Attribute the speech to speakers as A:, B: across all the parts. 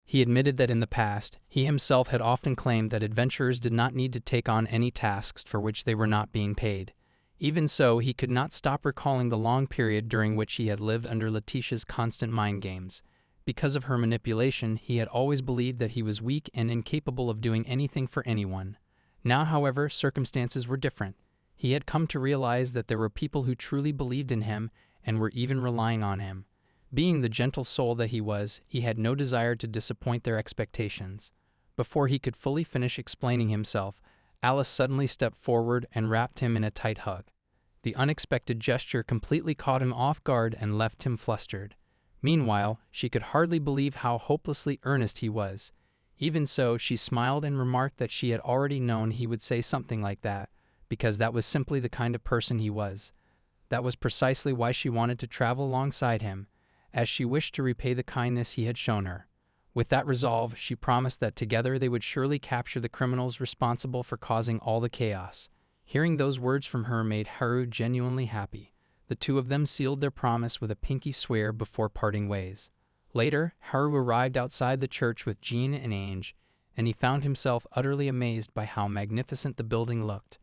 A: He admitted that in the past, he himself had often claimed that adventurers did not need to take on any tasks for which they were not being paid. Even so, he could not stop recalling the long period during which he had lived under Letitia's constant mind games. Because of her manipulation, he had always believed that he was weak and incapable of doing anything for anyone. Now, however, circumstances were different. He had come to realize that there were people who truly believed in him and were even relying on him. Being the gentle soul that he was, he had no desire to disappoint their expectations. Before he could fully finish explaining himself, Alice suddenly stepped forward and wrapped him in a tight hug. The unexpected gesture completely caught him off guard and left him flustered. Meanwhile, she could hardly believe how hopelessly earnest he was. Even so, she smiled and remarked that she had already known he would say something like that, because that was simply the kind of person he was. That was precisely why she wanted to travel alongside him, as she wished to repay the kindness he had shown her. With that resolve, she promised that together they would surely capture the criminals responsible for causing all the chaos. Hearing those words from her made Haru genuinely happy. The two of them sealed their promise with a pinky swear before parting ways. Later, Haru arrived outside the church with Jean and Ange, and he found himself utterly amazed by how magnificent the building looked.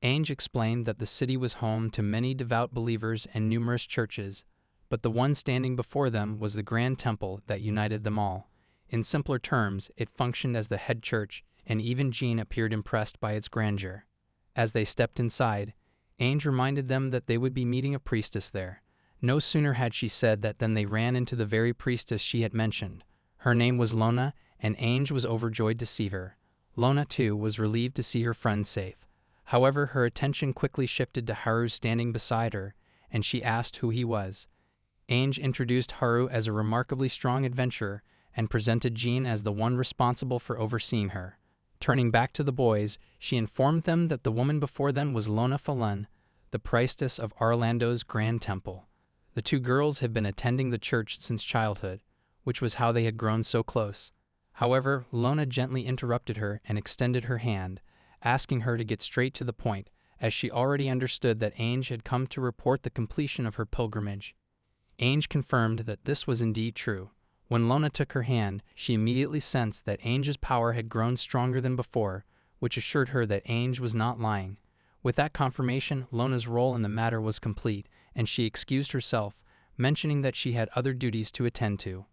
A: Ange explained that the city was home to many devout believers and numerous churches, but the one standing before them was the grand temple that united them all. In simpler terms, it functioned as the head church, and even Jean appeared impressed by its grandeur. As they stepped inside, Ange reminded them that they would be meeting a priestess there. No sooner had she said that than they ran into the very priestess she had mentioned. Her name was Lona, and Ange was overjoyed to see her. Lona, too, was relieved to see her friend safe. However, her attention quickly shifted to Haru standing beside her, and she asked who he was. Ange introduced Haru as a remarkably strong adventurer and presented Jean as the one responsible for overseeing her. Turning back to the boys, she informed them that the woman before them was Lona Falun, the priestess of Orlando's Grand Temple. The two girls had been attending the church since childhood, which was how they had grown so close. However, Lona gently interrupted her and extended her hand, asking her to get straight to the point, as she already understood that Ange had come to report the completion of her pilgrimage. Ange confirmed that this was indeed true. When Lona took her hand, she immediately sensed that Ange's power had grown stronger than before, which assured her that Ange was not lying. With that confirmation, Lona's role in the matter was complete, and she excused herself, mentioning that she had other duties to attend to.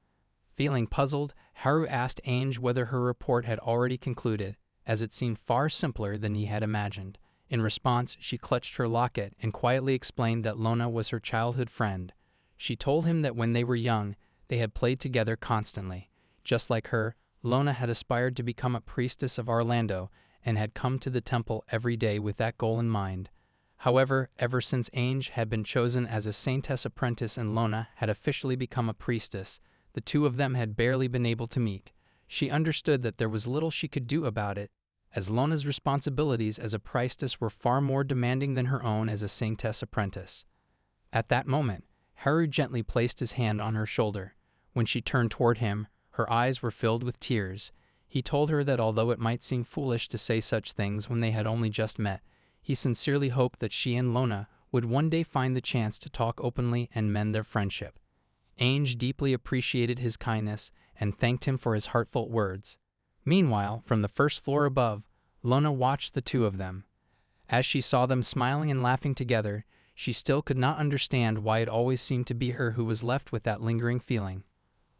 A: Feeling puzzled, Haru asked Ange whether her report had already concluded, as it seemed far simpler than he had imagined. In response, she clutched her locket and quietly explained that Lona was her childhood friend. She told him that when they were young, they had played together constantly. Just like her, Lona had aspired to become a priestess of Orlando and had come to the temple every day with that goal in mind. However, ever since Ange had been chosen as a saintess apprentice and Lona had officially become a priestess, the two of them had barely been able to meet. She understood that there was little she could do about it, as Lona's responsibilities as a priestess were far more demanding than her own as a saintess apprentice. At that moment, Haru gently placed his hand on her shoulder. When she turned toward him, her eyes were filled with tears. He told her that although it might seem foolish to say such things when they had only just met, he sincerely hoped that she and Lona would one day find the chance to talk openly and mend their friendship. Ange deeply appreciated his kindness and thanked him for his heartfelt words. Meanwhile, from the first floor above, Lona watched the two of them. As she saw them smiling and laughing together, she still could not understand why it always seemed to be her who was left with that lingering feeling.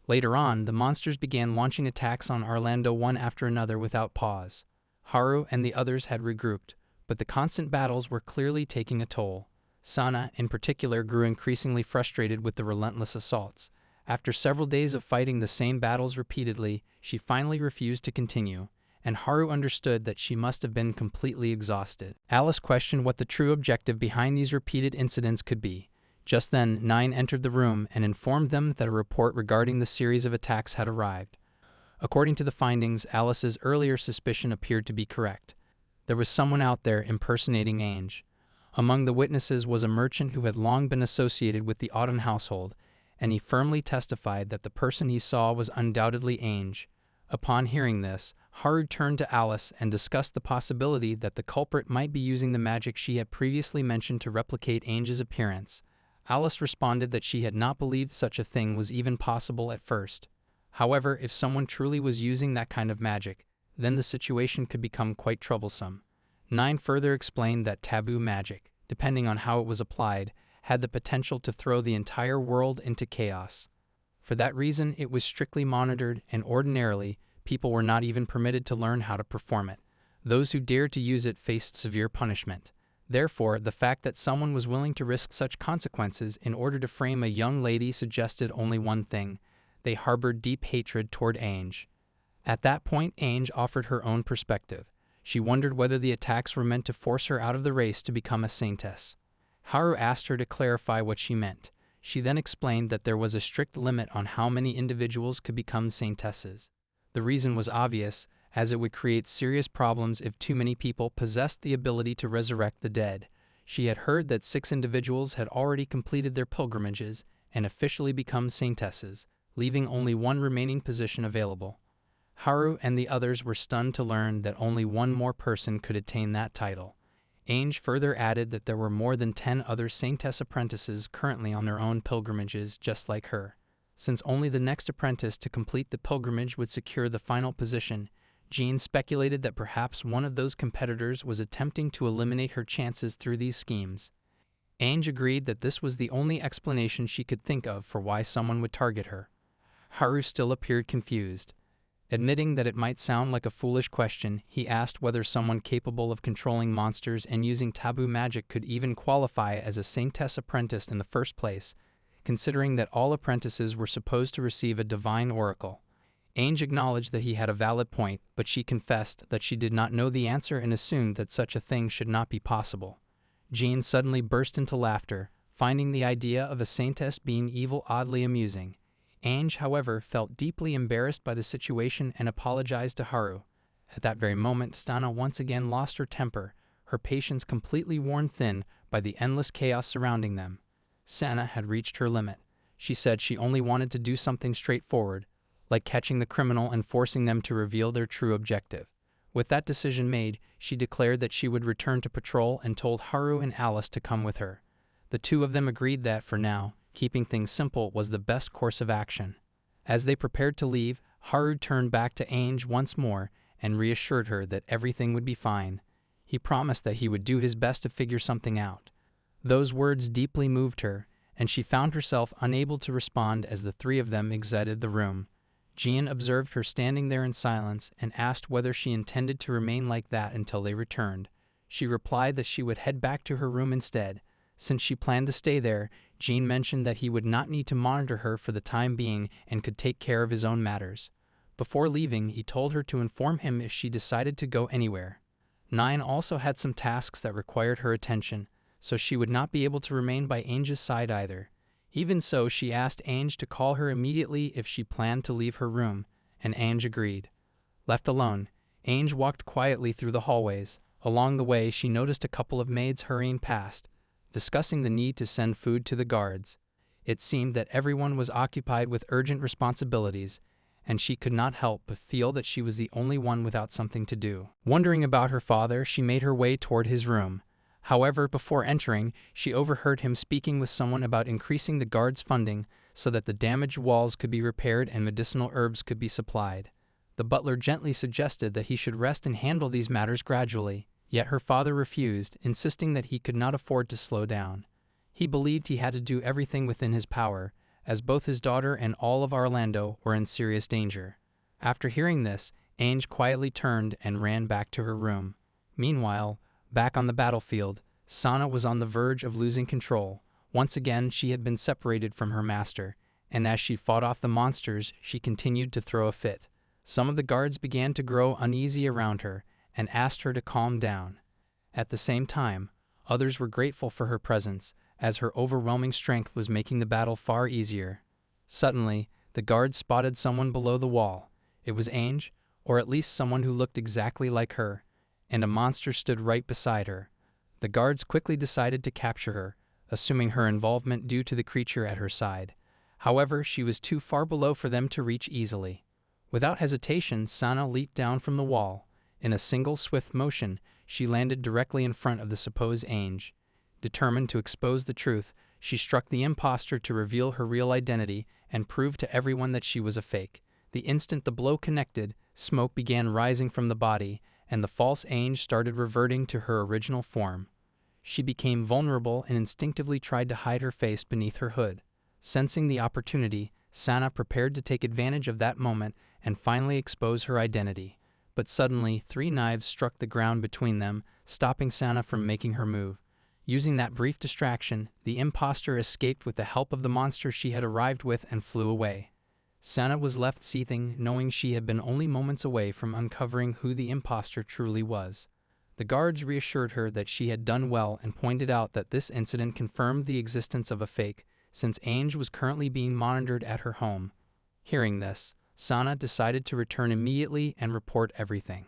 A: Later on, the monsters began launching attacks on Orlando one after another without pause. Haru and the others had regrouped, but the constant battles were clearly taking a toll. Sana, in particular, grew increasingly frustrated with the relentless assaults. After several days of fighting the same battles repeatedly, she finally refused to continue, and Haru understood that she must have been completely exhausted. Alice questioned what the true objective behind these repeated incidents could be. Just then, Nine entered the room and informed them that a report regarding the series of attacks had arrived. According to the findings, Alice's earlier suspicion appeared to be correct. There was someone out there impersonating Ange. Among the witnesses was a merchant who had long been associated with the Auden household, and he firmly testified that the person he saw was undoubtedly Ange. Upon hearing this, Haru turned to Alice and discussed the possibility that the culprit might be using the magic she had previously mentioned to replicate Ange's appearance. Alice responded that she had not believed such a thing was even possible at first. However, if someone truly was using that kind of magic, then the situation could become quite troublesome. 9 further explained that taboo magic, depending on how it was applied, had the potential to throw the entire world into chaos. For that reason, it was strictly monitored, and ordinarily, people were not even permitted to learn how to perform it. Those who dared to use it faced severe punishment. Therefore, the fact that someone was willing to risk such consequences in order to frame a young lady suggested only one thing: they harbored deep hatred toward Ange. At that point, Ange offered her own perspective. She wondered whether the attacks were meant to force her out of the race to become a saintess. Haru asked her to clarify what she meant. She then explained that there was a strict limit on how many individuals could become saintesses. The reason was obvious, as it would create serious problems if too many people possessed the ability to resurrect the dead. She had heard that 6 individuals had already completed their pilgrimages and officially become saintesses, leaving only one remaining position available. Haru and the others were stunned to learn that only one more person could attain that title. Ange further added that there were more than 10 other saintess apprentices currently on their own pilgrimages just like her. Since only the next apprentice to complete the pilgrimage would secure the final position, Jean speculated that perhaps one of those competitors was attempting to eliminate her chances through these schemes. Ange agreed that this was the only explanation she could think of for why someone would target her. Haru still appeared confused. Admitting that it might sound like a foolish question, he asked whether someone capable of controlling monsters and using taboo magic could even qualify as a saintess apprentice in the first place, considering that all apprentices were supposed to receive a divine oracle. Ange acknowledged that he had a valid point, but she confessed that she did not know the answer and assumed that such a thing should not be possible. Jean suddenly burst into laughter, finding the idea of a saintess being evil oddly amusing. Ange, however, felt deeply embarrassed by the situation and apologized to Haru. At that very moment, Sana once again lost her temper, her patience completely worn thin by the endless chaos surrounding them. Sana had reached her limit. She said she only wanted to do something straightforward, like catching the criminal and forcing them to reveal their true objective. With that decision made, she declared that she would return to patrol and told Haru and Alice to come with her. The two of them agreed that, for now, keeping things simple was the best course of action. As they prepared to leave, Haru turned back to Ange once more and reassured her that everything would be fine. He promised that he would do his best to figure something out. Those words deeply moved her, and she found herself unable to respond as the 3 of them exited the room. Jean observed her standing there in silence and asked whether she intended to remain like that until they returned. She replied that she would head back to her room instead. Since she planned to stay there, Jean mentioned that he would not need to monitor her for the time being and could take care of his own matters. Before leaving, he told her to inform him if she decided to go anywhere. 9 also had some tasks that required her attention, so she would not be able to remain by Ange's side either. Even so, she asked Ange to call her immediately if she planned to leave her room, and Ange agreed. Left alone, Ange walked quietly through the hallways. Along the way, she noticed a couple of maids hurrying past, discussing the need to send food to the guards. It seemed that everyone was occupied with urgent responsibilities, and she could not help but feel that she was the only one without something to do. Wondering about her father, she made her way toward his room. However, before entering, she overheard him speaking with someone about increasing the guards' funding so that the damaged walls could be repaired and medicinal herbs could be supplied. The butler gently suggested that he should rest and handle these matters gradually. Yet her father refused, insisting that he could not afford to slow down. He believed he had to do everything within his power, as both his daughter and all of Orlando were in serious danger. After hearing this, Ange quietly turned and ran back to her room. Meanwhile, back on the battlefield, Sana was on the verge of losing control. Once again, she had been separated from her master, and as she fought off the monsters, she continued to throw a fit. Some of the guards began to grow uneasy around her, and asked her to calm down. At the same time, others were grateful for her presence, as her overwhelming strength was making the battle far easier. Suddenly, the guards spotted someone below the wall. It was Ange, or at least someone who looked exactly like her, and a monster stood right beside her. The guards quickly decided to capture her, assuming her involvement due to the creature at her side. However, she was too far below for them to reach easily. Without hesitation, Sana leaped down from the wall. In a single swift motion, she landed directly in front of the supposed Ange. Determined to expose the truth, she struck the imposter to reveal her real identity and prove to everyone that she was a fake. The instant the blow connected, smoke began rising from the body, and the false Ange started reverting to her original form. She became vulnerable and instinctively tried to hide her face beneath her hood. Sensing the opportunity, Sana prepared to take advantage of that moment and finally expose her identity. But suddenly, 3 knives struck the ground between them, stopping Sana from making her move. Using that brief distraction, the imposter escaped with the help of the monster she had arrived with and flew away. Sana was left seething, knowing she had been only moments away from uncovering who the imposter truly was. The guards reassured her that she had done well and pointed out that this incident confirmed the existence of a fake, since Ange was currently being monitored at her home. Hearing this, Sana decided to return immediately and report everything.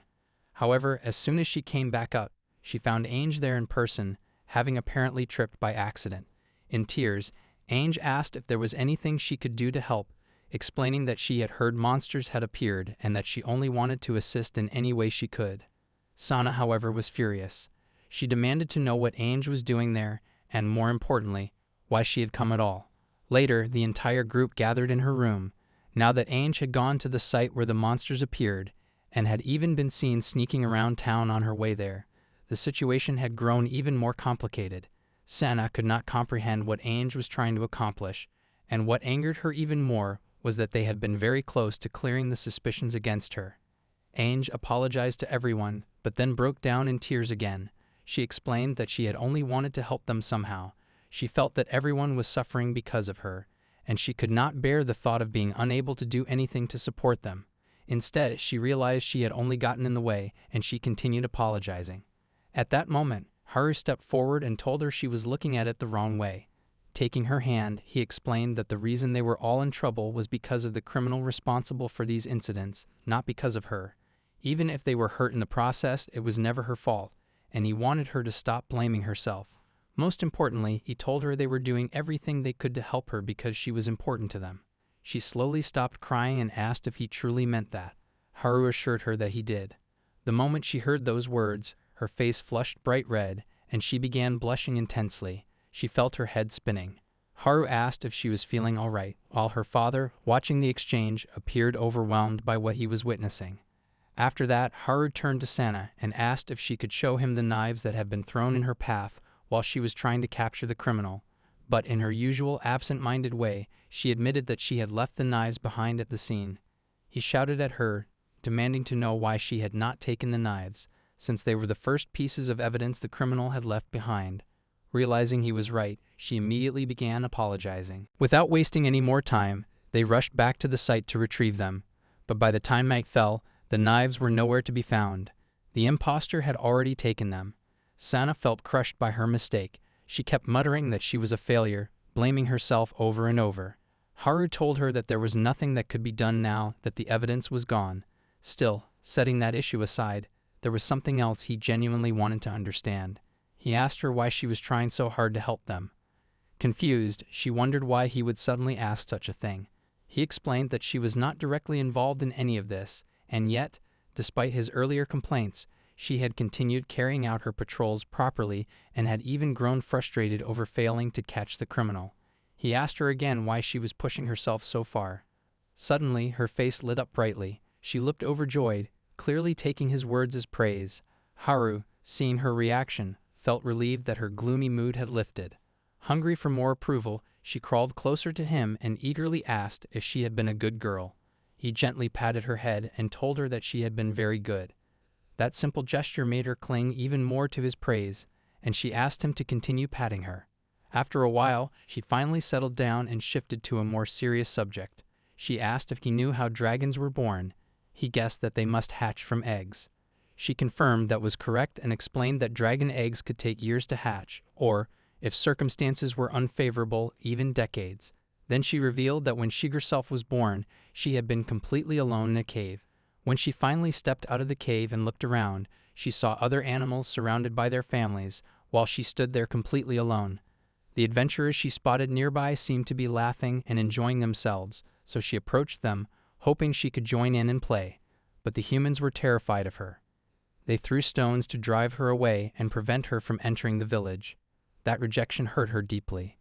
A: However, as soon as she came back up, she found Ange there in person, having apparently tripped by accident. In tears, Ange asked if there was anything she could do to help, explaining that she had heard monsters had appeared and that she only wanted to assist in any way she could. Sana, however, was furious. She demanded to know what Ange was doing there, and more importantly, why she had come at all. Later, the entire group gathered in her room. Now that Ange had gone to the site where the monsters appeared, and had even been seen sneaking around town on her way there, the situation had grown even more complicated. Sana could not comprehend what Ange was trying to accomplish, and what angered her even more was that they had been very close to clearing the suspicions against her. Ange apologized to everyone, but then broke down in tears again. She explained that she had only wanted to help them somehow. She felt that everyone was suffering because of her, and she could not bear the thought of being unable to do anything to support them. Instead, she realized she had only gotten in the way, and she continued apologizing. At that moment, Haru stepped forward and told her she was looking at it the wrong way. Taking her hand, he explained that the reason they were all in trouble was because of the criminal responsible for these incidents, not because of her. Even if they were hurt in the process, it was never her fault, and he wanted her to stop blaming herself. Most importantly, he told her they were doing everything they could to help her because she was important to them. She slowly stopped crying and asked if he truly meant that. Haru assured her that he did. The moment she heard those words, her face flushed bright red, and she began blushing intensely. She felt her head spinning. Haru asked if she was feeling all right, while her father, watching the exchange, appeared overwhelmed by what he was witnessing. After that, Haru turned to Sana and asked if she could show him the knives that had been thrown in her path while she was trying to capture the criminal. But in her usual absent-minded way, she admitted that she had left the knives behind at the scene. He shouted at her, demanding to know why she had not taken the knives, since they were the first pieces of evidence the criminal had left behind. Realizing he was right, she immediately began apologizing. Without wasting any more time, they rushed back to the site to retrieve them. But by the time night fell, the knives were nowhere to be found. The imposter had already taken them. Sana felt crushed by her mistake. She kept muttering that she was a failure, blaming herself over and over. Haru told her that there was nothing that could be done now that the evidence was gone. Still, setting that issue aside, there was something else he genuinely wanted to understand. He asked her why she was trying so hard to help them. Confused, she wondered why he would suddenly ask such a thing. He explained that she was not directly involved in any of this, and yet, despite his earlier complaints, she had continued carrying out her patrols properly and had even grown frustrated over failing to catch the criminal. He asked her again why she was pushing herself so far. Suddenly, her face lit up brightly. She looked overjoyed, clearly taking his words as praise. Haru, seeing her reaction, felt relieved that her gloomy mood had lifted. Hungry for more approval, she crawled closer to him and eagerly asked if she had been a good girl. He gently patted her head and told her that she had been very good. That simple gesture made her cling even more to his praise, and she asked him to continue patting her. After a while, she finally settled down and shifted to a more serious subject. She asked if he knew how dragons were born. He guessed that they must hatch from eggs. She confirmed that was correct and explained that dragon eggs could take years to hatch, or, if circumstances were unfavorable, even decades. Then she revealed that when she herself was born, she had been completely alone in a cave. When she finally stepped out of the cave and looked around, she saw other animals surrounded by their families, while she stood there completely alone. The adventurers she spotted nearby seemed to be laughing and enjoying themselves, so she approached them, hoping she could join in and play. But the humans were terrified of her. They threw stones to drive her away and prevent her from entering the village. That rejection hurt her deeply.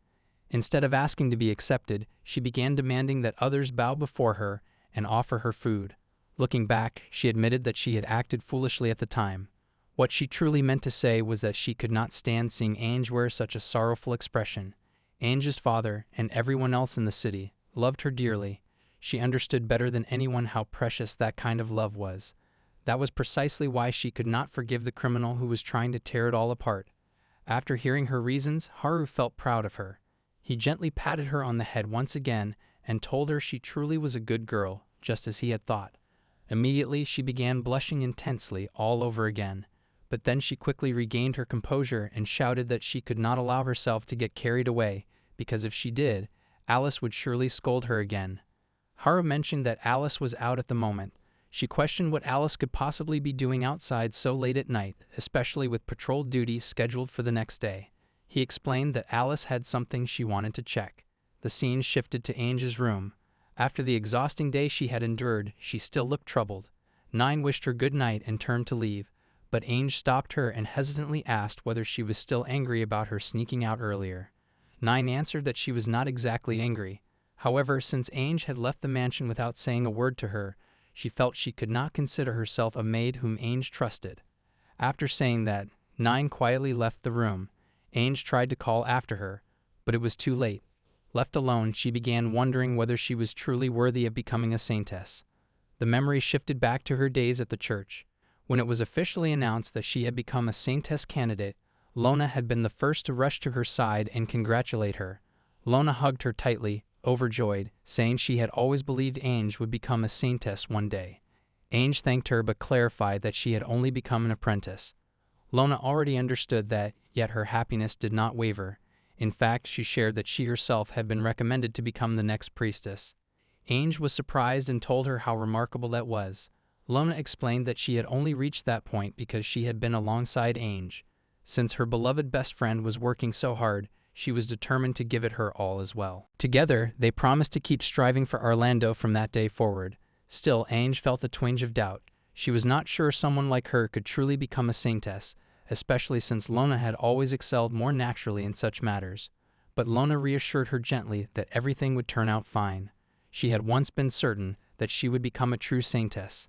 A: Instead of asking to be accepted, she began demanding that others bow before her, and offer her food. Looking back, she admitted that she had acted foolishly at the time. What she truly meant to say was that she could not stand seeing Ange wear such a sorrowful expression. Ange's father, and everyone else in the city, loved her dearly. She understood better than anyone how precious that kind of love was. That was precisely why she could not forgive the criminal who was trying to tear it all apart. After hearing her reasons, Haru felt proud of her. He gently patted her on the head once again and told her she truly was a good girl, just as he had thought. Immediately, she began blushing intensely all over again. But then she quickly regained her composure and shouted that she could not allow herself to get carried away, because if she did, Alice would surely scold her again. Haru mentioned that Alice was out at the moment. She questioned what Alice could possibly be doing outside so late at night, especially with patrol duties scheduled for the next day. He explained that Alice had something she wanted to check. The scene shifted to Ange's room. After the exhausting day she had endured, she still looked troubled. Nine wished her good night and turned to leave, but Ange stopped her and hesitantly asked whether she was still angry about her sneaking out earlier. Nine answered that she was not exactly angry. However, since Ange had left the mansion without saying a word to her, she felt she could not consider herself a maid whom Ange trusted. After saying that, Nine quietly left the room. Ange tried to call after her, but it was too late. Left alone, she began wondering whether she was truly worthy of becoming a saintess. The memory shifted back to her days at the church. When it was officially announced that she had become a saintess candidate, Lona had been the first to rush to her side and congratulate her. Lona hugged her tightly, overjoyed, saying she had always believed Ange would become a saintess one day. Ange thanked her but clarified that she had only become an apprentice. Lona already understood that, yet her happiness did not waver. In fact, she shared that she herself had been recommended to become the next priestess. Ange was surprised and told her how remarkable that was. Lona explained that she had only reached that point because she had been alongside Ange. Since her beloved best friend was working so hard, she was determined to give it her all as well. Together, they promised to keep striving for Orlando from that day forward. Still, Ange felt a twinge of doubt. She was not sure someone like her could truly become a saintess, especially since Lona had always excelled more naturally in such matters. But Lona reassured her gently that everything would turn out fine. She had once been certain that she would become a true saintess.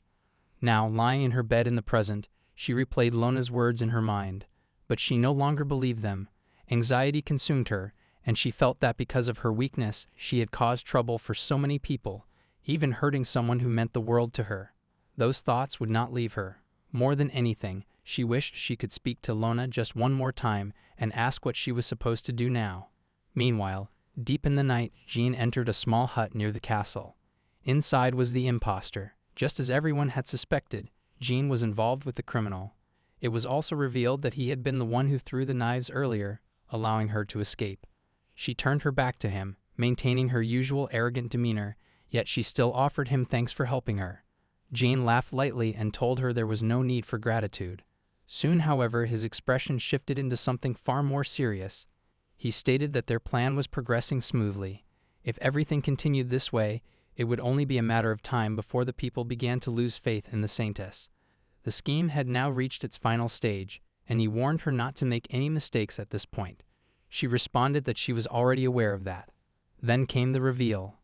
A: Now, lying in her bed in the present, she replayed Lona's words in her mind. But she no longer believed them. Anxiety consumed her, and she felt that because of her weakness, she had caused trouble for so many people, even hurting someone who meant the world to her. Those thoughts would not leave her. More than anything, she wished she could speak to Lona just one more time and ask what she was supposed to do now. Meanwhile, deep in the night, Jean entered a small hut near the castle. Inside was the impostor. Just as everyone had suspected, Jean was involved with the criminal. It was also revealed that he had been the one who threw the knives earlier, allowing her to escape. She turned her back to him, maintaining her usual arrogant demeanor, yet she still offered him thanks for helping her. Jean laughed lightly and told her there was no need for gratitude. Soon, however, his expression shifted into something far more serious. He stated that their plan was progressing smoothly. If everything continued this way, it would only be a matter of time before the people began to lose faith in the saintess. The scheme had now reached its final stage, and he warned her not to make any mistakes at this point. She responded that she was already aware of that. Then came the reveal.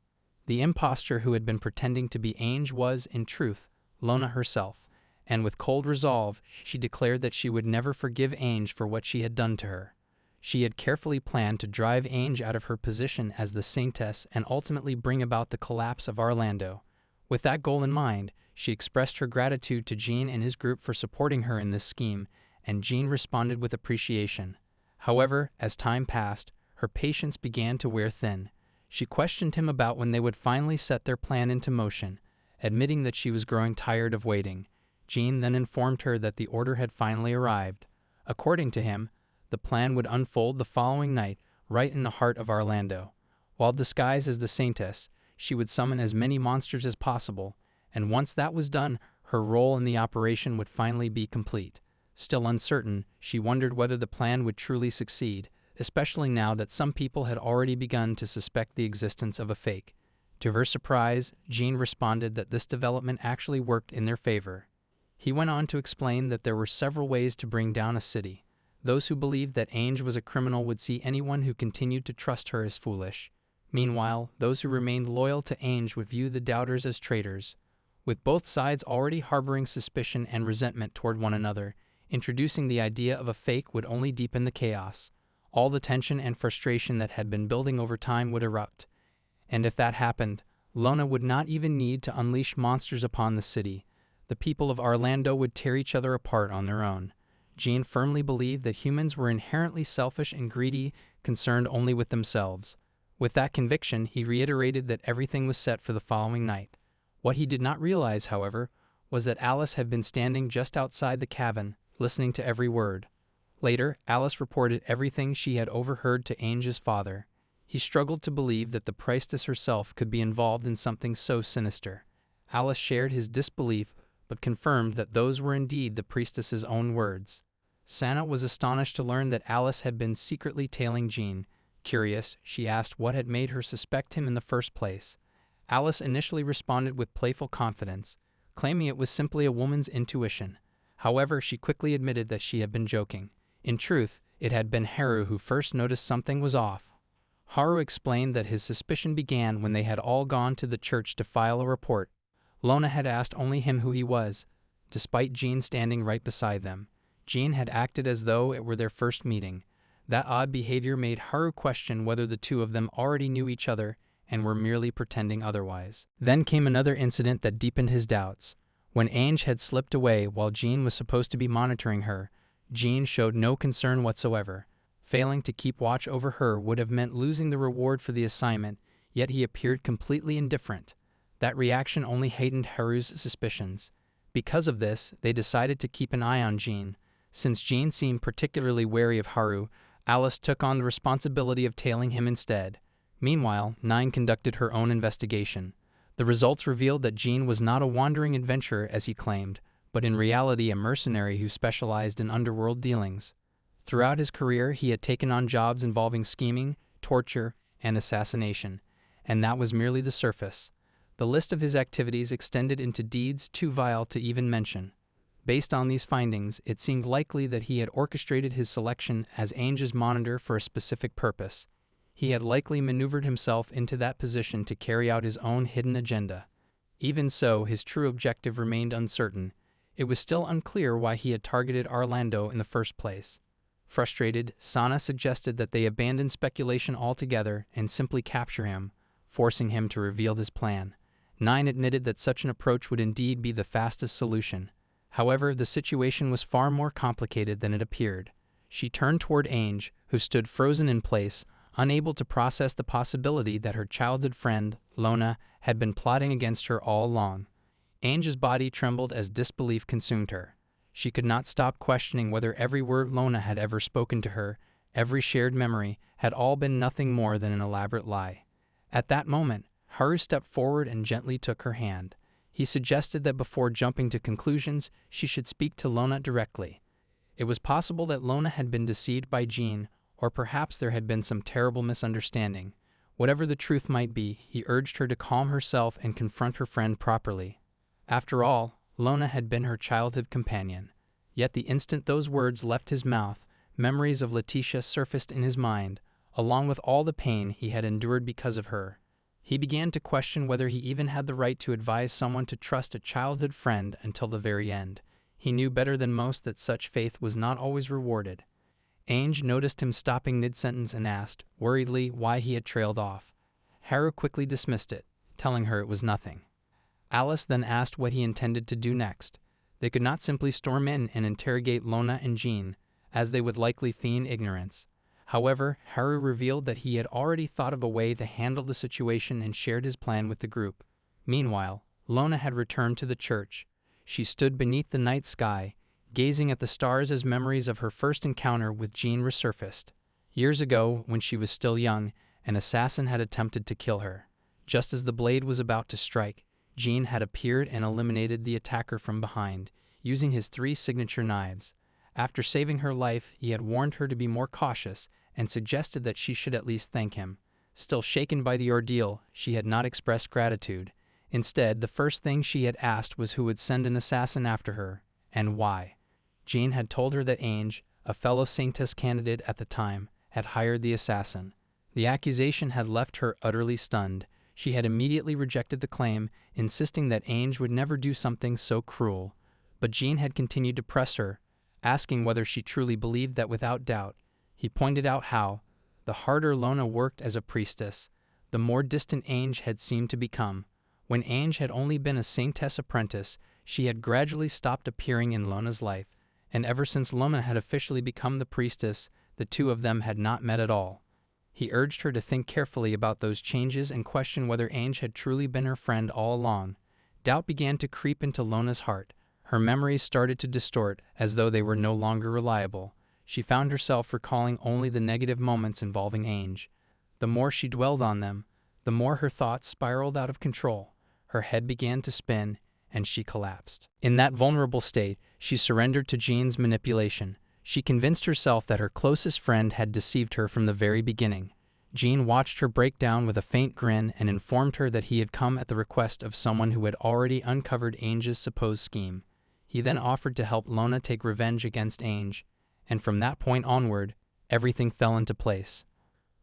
A: The impostor who had been pretending to be Ange was, in truth, Lona herself, and with cold resolve, she declared that she would never forgive Ange for what she had done to her. She had carefully planned to drive Ange out of her position as the saintess and ultimately bring about the collapse of Orlando. With that goal in mind, she expressed her gratitude to Jean and his group for supporting her in this scheme, and Jean responded with appreciation. However, as time passed, her patience began to wear thin. She questioned him about when they would finally set their plan into motion, admitting that she was growing tired of waiting. Jean then informed her that the order had finally arrived. According to him, the plan would unfold the following night, right in the heart of Orlando. While disguised as the saintess, she would summon as many monsters as possible, and once that was done, her role in the operation would finally be complete. Still uncertain, she wondered whether the plan would truly succeed, especially now that some people had already begun to suspect the existence of a fake. To her surprise, Jean responded that this development actually worked in their favor. He went on to explain that there were several ways to bring down a city. Those who believed that Ange was a criminal would see anyone who continued to trust her as foolish. Meanwhile, those who remained loyal to Ainge would view the doubters as traitors, with both sides already harboring suspicion and resentment toward one another. Introducing the idea of a fake would only deepen the chaos. All the tension and frustration that had been building over time would erupt. And if that happened, Lona would not even need to unleash monsters upon the city. The people of Orlando would tear each other apart on their own. Jean firmly believed that humans were inherently selfish and greedy, concerned only with themselves. With that conviction, he reiterated that everything was set for the following night. What he did not realize, however, was that Alice had been standing just outside the cabin, listening to every word. Later, Alice reported everything she had overheard to Ainge's father. He struggled to believe that the priestess herself could be involved in something so sinister. Alice shared his disbelief, but confirmed that those were indeed the priestess's own words. Sana was astonished to learn that Alice had been secretly tailing Jean. Curious, she asked what had made her suspect him in the first place. Alice initially responded with playful confidence, claiming it was simply a woman's intuition. However, she quickly admitted that she had been joking. In truth, it had been Haru who first noticed something was off. Haru explained that his suspicion began when they had all gone to the church to file a report. Lona had asked only him who he was, despite Jean standing right beside them. Jean had acted as though it were their first meeting. That odd behavior made Haru question whether the two of them already knew each other and were merely pretending otherwise. Then came another incident that deepened his doubts. When Ainge had slipped away while Jean was supposed to be monitoring her, Jean showed no concern whatsoever. Failing to keep watch over her would have meant losing the reward for the assignment, yet he appeared completely indifferent. That reaction only heightened Haru's suspicions. Because of this, they decided to keep an eye on Jean. Since Jean seemed particularly wary of Haru, Alice took on the responsibility of tailing him instead. Meanwhile, Nine conducted her own investigation. The results revealed that Jean was not a wandering adventurer as he claimed, but in reality a mercenary who specialized in underworld dealings. Throughout his career, he had taken on jobs involving scheming, torture, and assassination, and that was merely the surface. The list of his activities extended into deeds too vile to even mention. Based on these findings, it seemed likely that he had orchestrated his selection as Ainge's monitor for a specific purpose. He had likely maneuvered himself into that position to carry out his own hidden agenda. Even so, his true objective remained uncertain. It was still unclear why he had targeted Orlando in the first place. Frustrated, Sana suggested that they abandon speculation altogether and simply capture him, forcing him to reveal his plan. Nine admitted that such an approach would indeed be the fastest solution. However, the situation was far more complicated than it appeared. She turned toward Ainge, who stood frozen in place, unable to process the possibility that her childhood friend, Lona, had been plotting against her all along. Ainge's body trembled as disbelief consumed her. She could not stop questioning whether every word Lona had ever spoken to her, every shared memory, had all been nothing more than an elaborate lie. At that moment, Haru stepped forward and gently took her hand. He suggested that before jumping to conclusions, she should speak to Lona directly. It was possible that Lona had been deceived by Jean, or perhaps there had been some terrible misunderstanding. Whatever the truth might be, he urged her to calm herself and confront her friend properly. After all, Lona had been her childhood companion. Yet the instant those words left his mouth, memories of Letitia surfaced in his mind, along with all the pain he had endured because of her. He began to question whether he even had the right to advise someone to trust a childhood friend until the very end. He knew better than most that such faith was not always rewarded. Ainge noticed him stopping mid-sentence and asked, worriedly, why he had trailed off. Haru quickly dismissed it, telling her it was nothing. Alice then asked what he intended to do next. They could not simply storm in and interrogate Lona and Jean, as they would likely feign ignorance. However, Haru revealed that he had already thought of a way to handle the situation and shared his plan with the group. Meanwhile, Lona had returned to the church. She stood beneath the night sky, gazing at the stars as memories of her first encounter with Jean resurfaced. Years ago, when she was still young, an assassin had attempted to kill her. Just as the blade was about to strike, Jean had appeared and eliminated the attacker from behind, using his 3 signature knives. After saving her life, he had warned her to be more cautious and suggested that she should at least thank him. Still shaken by the ordeal, she had not expressed gratitude. Instead, the first thing she had asked was who would send an assassin after her, and why. Jean had told her that Ainge, a fellow Saintess candidate at the time, had hired the assassin. The accusation had left her utterly stunned. She had immediately rejected the claim, insisting that Ainge would never do something so cruel. But Jean had continued to press her, asking whether she truly believed that without doubt. He pointed out how, the harder Lona worked as a priestess, the more distant Ainge had seemed to become. When Ainge had only been a saintess apprentice, she had gradually stopped appearing in Lona's life, and ever since Lona had officially become the priestess, the two of them had not met at all. He urged her to think carefully about those changes and question whether Ainge had truly been her friend all along. Doubt began to creep into Lona's heart. Her memories started to distort, as though they were no longer reliable. She found herself recalling only the negative moments involving Ainge. The more she dwelled on them, the more her thoughts spiraled out of control. Her head began to spin, and she collapsed. In that vulnerable state, she surrendered to Jean's manipulation. She convinced herself that her closest friend had deceived her from the very beginning. Jean watched her break down with a faint grin and informed her that he had come at the request of someone who had already uncovered Ainge's supposed scheme. He then offered to help Lona take revenge against Ainge, and from that point onward, everything fell into place.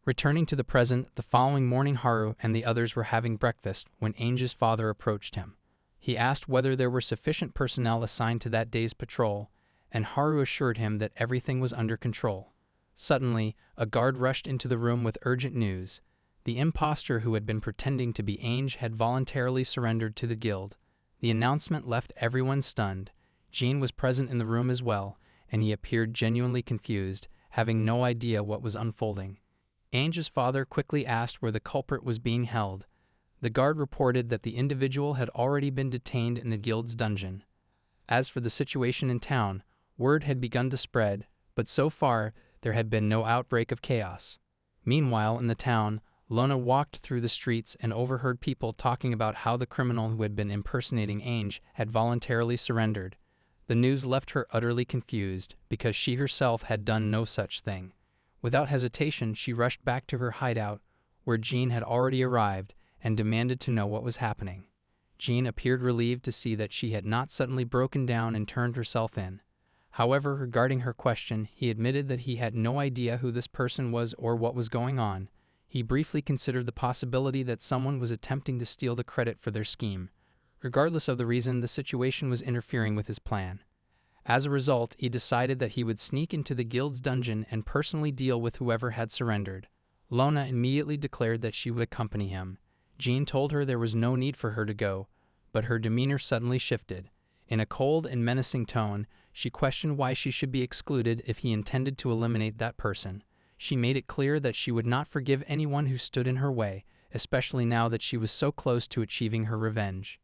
A: Returning to the present, the following morning Haru and the others were having breakfast when Ainge's father approached him. He asked whether there were sufficient personnel assigned to that day's patrol, and Haru assured him that everything was under control. Suddenly, a guard rushed into the room with urgent news. The impostor who had been pretending to be Ainge had voluntarily surrendered to the guild. The announcement left everyone stunned. Jean was present in the room as well, and he appeared genuinely confused, having no idea what was unfolding. Ainge's father quickly asked where the culprit was being held. The guard reported that the individual had already been detained in the guild's dungeon. As for the situation in town, word had begun to spread, but so far there had been no outbreak of chaos. Meanwhile, in the town, Lona walked through the streets and overheard people talking about how the criminal who had been impersonating Ainge had voluntarily surrendered. The news left her utterly confused, because she herself had done no such thing. Without hesitation, she rushed back to her hideout, where Jean had already arrived, and demanded to know what was happening. Jean appeared relieved to see that she had not suddenly broken down and turned herself in. However, regarding her question, he admitted that he had no idea who this person was or what was going on. He briefly considered the possibility that someone was attempting to steal the credit for their scheme. Regardless of the reason, the situation was interfering with his plan. As a result, he decided that he would sneak into the guild's dungeon and personally deal with whoever had surrendered. Lona immediately declared that she would accompany him. Jean told her there was no need for her to go, but her demeanor suddenly shifted. In a cold and menacing tone, she questioned why she should be excluded if he intended to eliminate that person. She made it clear that she would not forgive anyone who stood in her way, especially now that she was so close to achieving her revenge.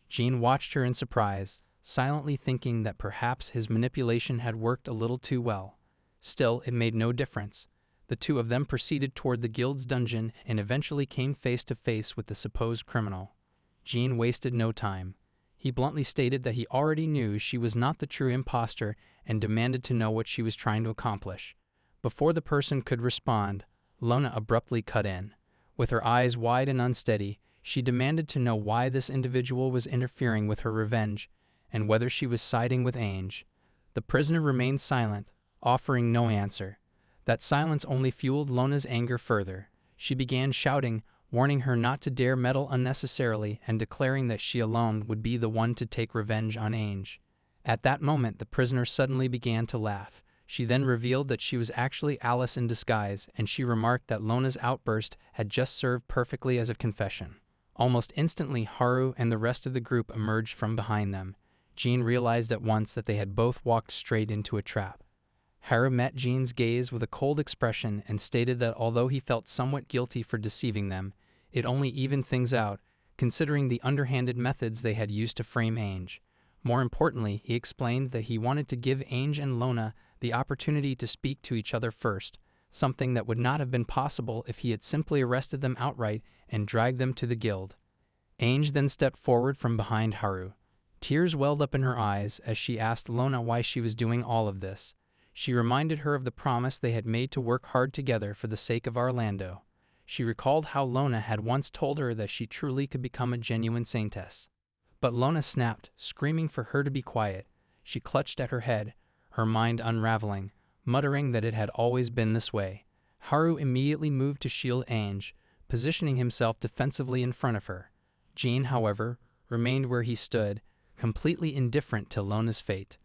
A: Jean watched her in surprise, silently thinking that perhaps his manipulation had worked a little too well. Still, it made no difference. The two of them proceeded toward the guild's dungeon and eventually came face to face with the supposed criminal. Jean wasted no time. He bluntly stated that he already knew she was not the true impostor and demanded to know what she was trying to accomplish. Before the person could respond, Lona abruptly cut in. With her eyes wide and unsteady, she demanded to know why this individual was interfering with her revenge, and whether she was siding with Ainge. The prisoner remained silent, offering no answer. That silence only fueled Lona's anger further. She began shouting, warning her not to dare meddle unnecessarily and declaring that she alone would be the one to take revenge on Ainge. At that moment, the prisoner suddenly began to laugh. She then revealed that she was actually Alice in disguise, and she remarked that Lona's outburst had just served perfectly as a confession. Almost instantly, Haru and the rest of the group emerged from behind them. Jean realized at once that they had both walked straight into a trap. Haru met Jean's gaze with a cold expression and stated that although he felt somewhat guilty for deceiving them, it only evened things out, considering the underhanded methods they had used to frame Ainge. More importantly, he explained that he wanted to give Ainge and Lona the opportunity to speak to each other first, something that would not have been possible if he had simply arrested them outright and dragged them to the guild. Ainge then stepped forward from behind Haru. Tears welled up in her eyes as she asked Lona why she was doing all of this. She reminded her of the promise they had made to work hard together for the sake of Orlando. She recalled how Lona had once told her that she truly could become a genuine saintess. But Lona snapped, screaming for her to be quiet. She clutched at her head, her mind unraveling, muttering that it had always been this way. Haru immediately moved to shield Ange, positioning himself defensively in front of her. Jean, however, remained where he stood, completely indifferent to Lona's fate.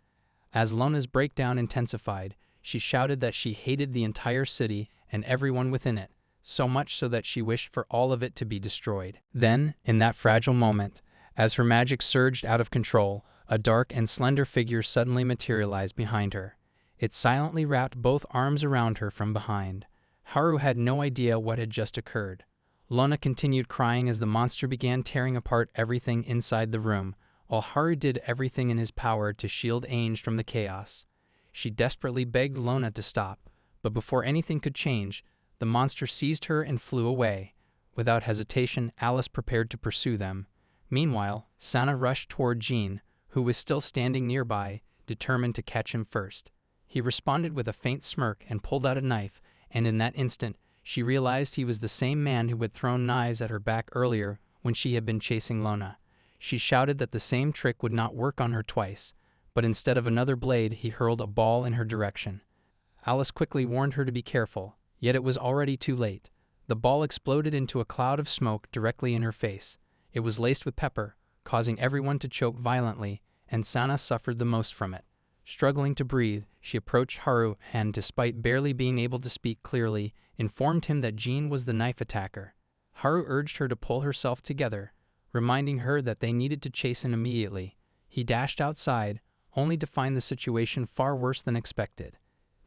A: As Lona's breakdown intensified, she shouted that she hated the entire city and everyone within it, so much so that she wished for all of it to be destroyed. Then, in that fragile moment, as her magic surged out of control, a dark and slender figure suddenly materialized behind her. It silently wrapped both arms around her from behind. Haru had no idea what had just occurred. Lona continued crying as the monster began tearing apart everything inside the room, while Haru did everything in his power to shield Ange from the chaos. She desperately begged Lona to stop, but before anything could change, the monster seized her and flew away. Without hesitation, Alice prepared to pursue them. Meanwhile, Sana rushed toward Jean, who was still standing nearby, determined to catch him first. He responded with a faint smirk and pulled out a knife, and in that instant, she realized he was the same man who had thrown knives at her back earlier when she had been chasing Lona. She shouted that the same trick would not work on her twice, but instead of another blade, he hurled a ball in her direction. Alice quickly warned her to be careful, yet it was already too late. The ball exploded into a cloud of smoke directly in her face. It was laced with pepper, causing everyone to choke violently, and Sana suffered the most from it. Struggling to breathe, she approached Haru and, despite barely being able to speak clearly, informed him that Jean was the knife attacker. Haru urged her to pull herself together, reminding her that they needed to chase him immediately. He dashed outside, only to find the situation far worse than expected.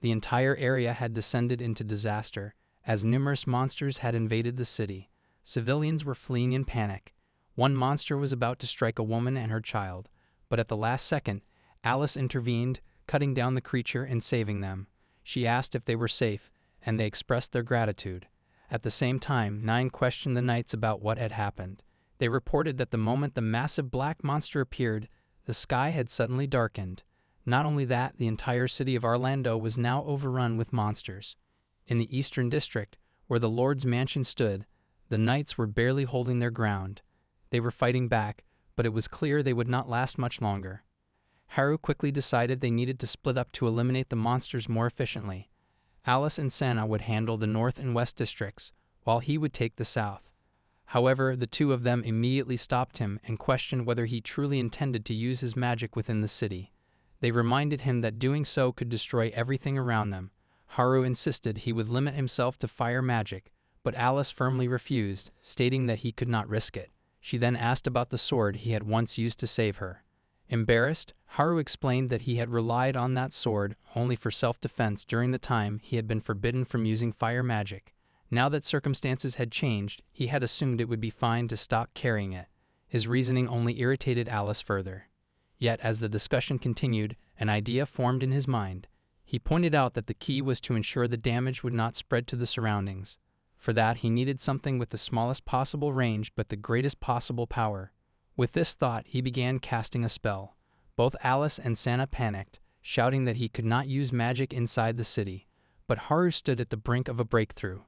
A: The entire area had descended into disaster, as numerous monsters had invaded the city. Civilians were fleeing in panic. One monster was about to strike a woman and her child, but at the last second, Alice intervened, cutting down the creature and saving them. She asked if they were safe, and they expressed their gratitude. At the same time, Nine questioned the knights about what had happened. They reported that the moment the massive black monster appeared, the sky had suddenly darkened. Not only that, the entire city of Orlando was now overrun with monsters. In the Eastern District, where the Lord's mansion stood, the knights were barely holding their ground. They were fighting back, but it was clear they would not last much longer. Haru quickly decided they needed to split up to eliminate the monsters more efficiently. Alice and Sana would handle the North and West districts, while he would take the South. However, the two of them immediately stopped him and questioned whether he truly intended to use his magic within the city. They reminded him that doing so could destroy everything around them. Haru insisted he would limit himself to fire magic, but Alice firmly refused, stating that he could not risk it. She then asked about the sword he had once used to save her. Embarrassed, Haru explained that he had relied on that sword only for self-defense during the time he had been forbidden from using fire magic. Now that circumstances had changed, he had assumed it would be fine to stop carrying it. His reasoning only irritated Alice further. Yet, as the discussion continued, an idea formed in his mind. He pointed out that the key was to ensure the damage would not spread to the surroundings. For that, he needed something with the smallest possible range but the greatest possible power. With this thought, he began casting a spell. Both Alice and Sana panicked, shouting that he could not use magic inside the city. But Haru stood at the brink of a breakthrough.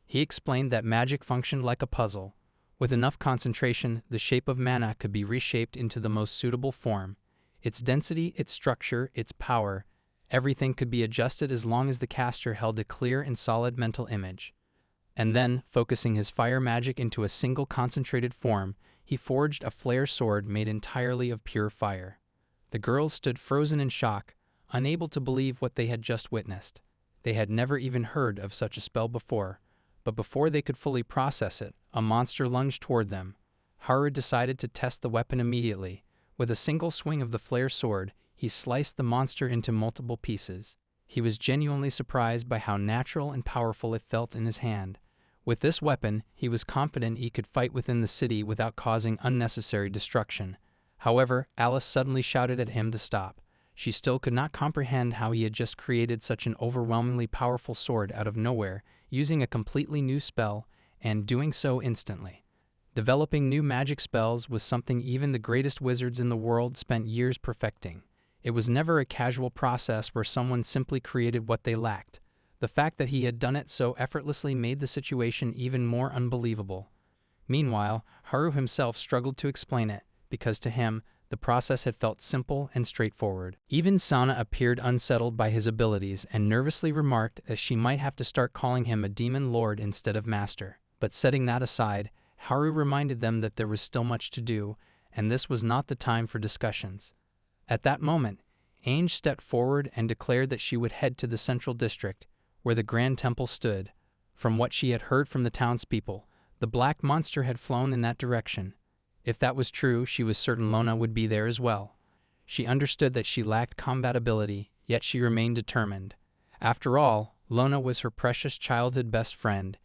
A: He explained that magic functioned like a puzzle. With enough concentration, the shape of mana could be reshaped into the most suitable form. Its density, its structure, its power, everything could be adjusted as long as the caster held a clear and solid mental image. And then, focusing his fire magic into a single concentrated form, he forged a flare sword made entirely of pure fire. The girls stood frozen in shock, unable to believe what they had just witnessed. They had never even heard of such a spell before, but before they could fully process it, a monster lunged toward them. Haru decided to test the weapon immediately. With a single swing of the flare sword, he sliced the monster into multiple pieces. He was genuinely surprised by how natural and powerful it felt in his hand. With this weapon, he was confident he could fight within the city without causing unnecessary destruction. However, Alice suddenly shouted at him to stop. She still could not comprehend how he had just created such an overwhelmingly powerful sword out of nowhere, using a completely new spell, and doing so instantly. Developing new magic spells was something even the greatest wizards in the world spent years perfecting. It was never a casual process where someone simply created what they lacked. The fact that he had done it so effortlessly made the situation even more unbelievable. Meanwhile, Haru himself struggled to explain it, because to him, The process had felt simple and straightforward. Even Sana appeared unsettled by his abilities and nervously remarked that she might have to start calling him a demon lord instead of master. But setting that aside, Haru reminded them that there was still much to do, and this was not the time for discussions. At that moment, Ainge stepped forward and declared that she would head to the central district, where the Grand Temple stood. From what she had heard from the townspeople, the black monster had flown in that direction. If that was true, she was certain Lona would be there as well. She understood that she lacked combat ability, yet she remained determined. After all, Lona was her precious childhood best friend,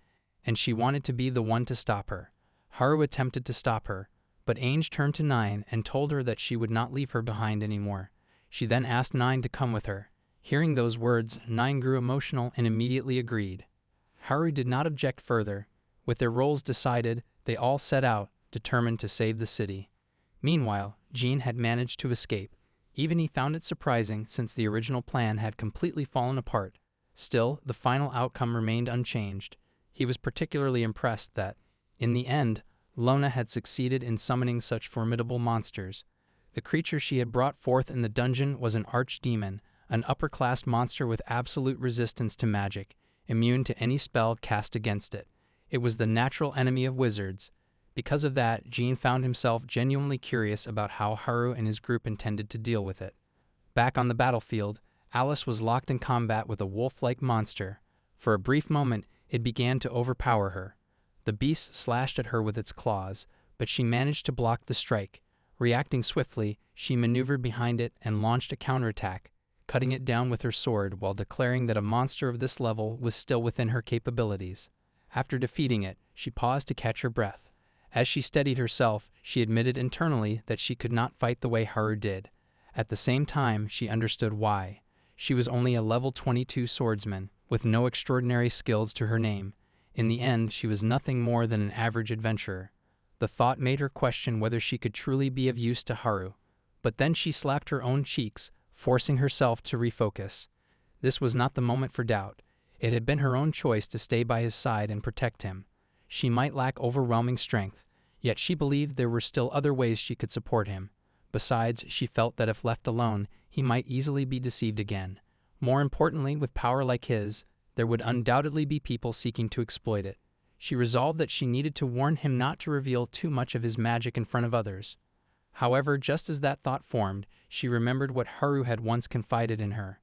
A: and she wanted to be the one to stop her. Haru attempted to stop her, but Ainge turned to Nine and told her that she would not leave her behind anymore. She then asked Nine to come with her. Hearing those words, Nine grew emotional and immediately agreed. Haru did not object further. With their roles decided, they all set out, determined to save the city. Meanwhile, Jean had managed to escape. Even he found it surprising since the original plan had completely fallen apart. Still, the final outcome remained unchanged. He was particularly impressed that, in the end, Lona had succeeded in summoning such formidable monsters. The creature she had brought forth in the dungeon was an archdemon, an upper-class monster with absolute resistance to magic, immune to any spell cast against it. It was the natural enemy of wizards. Because of that, Jean found himself genuinely curious about how Haru and his group intended to deal with it. Back on the battlefield, Alice was locked in combat with a wolf-like monster. For a brief moment, it began to overpower her. The beast slashed at her with its claws, but she managed to block the strike. Reacting swiftly, she maneuvered behind it and launched a counterattack, cutting it down with her sword while declaring that a monster of this level was still within her capabilities. After defeating it, she paused to catch her breath. As she steadied herself, she admitted internally that she could not fight the way Haru did. At the same time, she understood why. She was only a level 22 swordsman, with no extraordinary skills to her name. In the end, she was nothing more than an average adventurer. The thought made her question whether she could truly be of use to Haru. But then she slapped her own cheeks, forcing herself to refocus. This was not the moment for doubt. It had been her own choice to stay by his side and protect him. She might lack overwhelming strength, yet she believed there were still other ways she could support him. Besides, she felt that if left alone, he might easily be deceived again. More importantly, with power like his, there would undoubtedly be people seeking to exploit it. She resolved that she needed to warn him not to reveal too much of his magic in front of others. However, just as that thought formed, she remembered what Haru had once confided in her.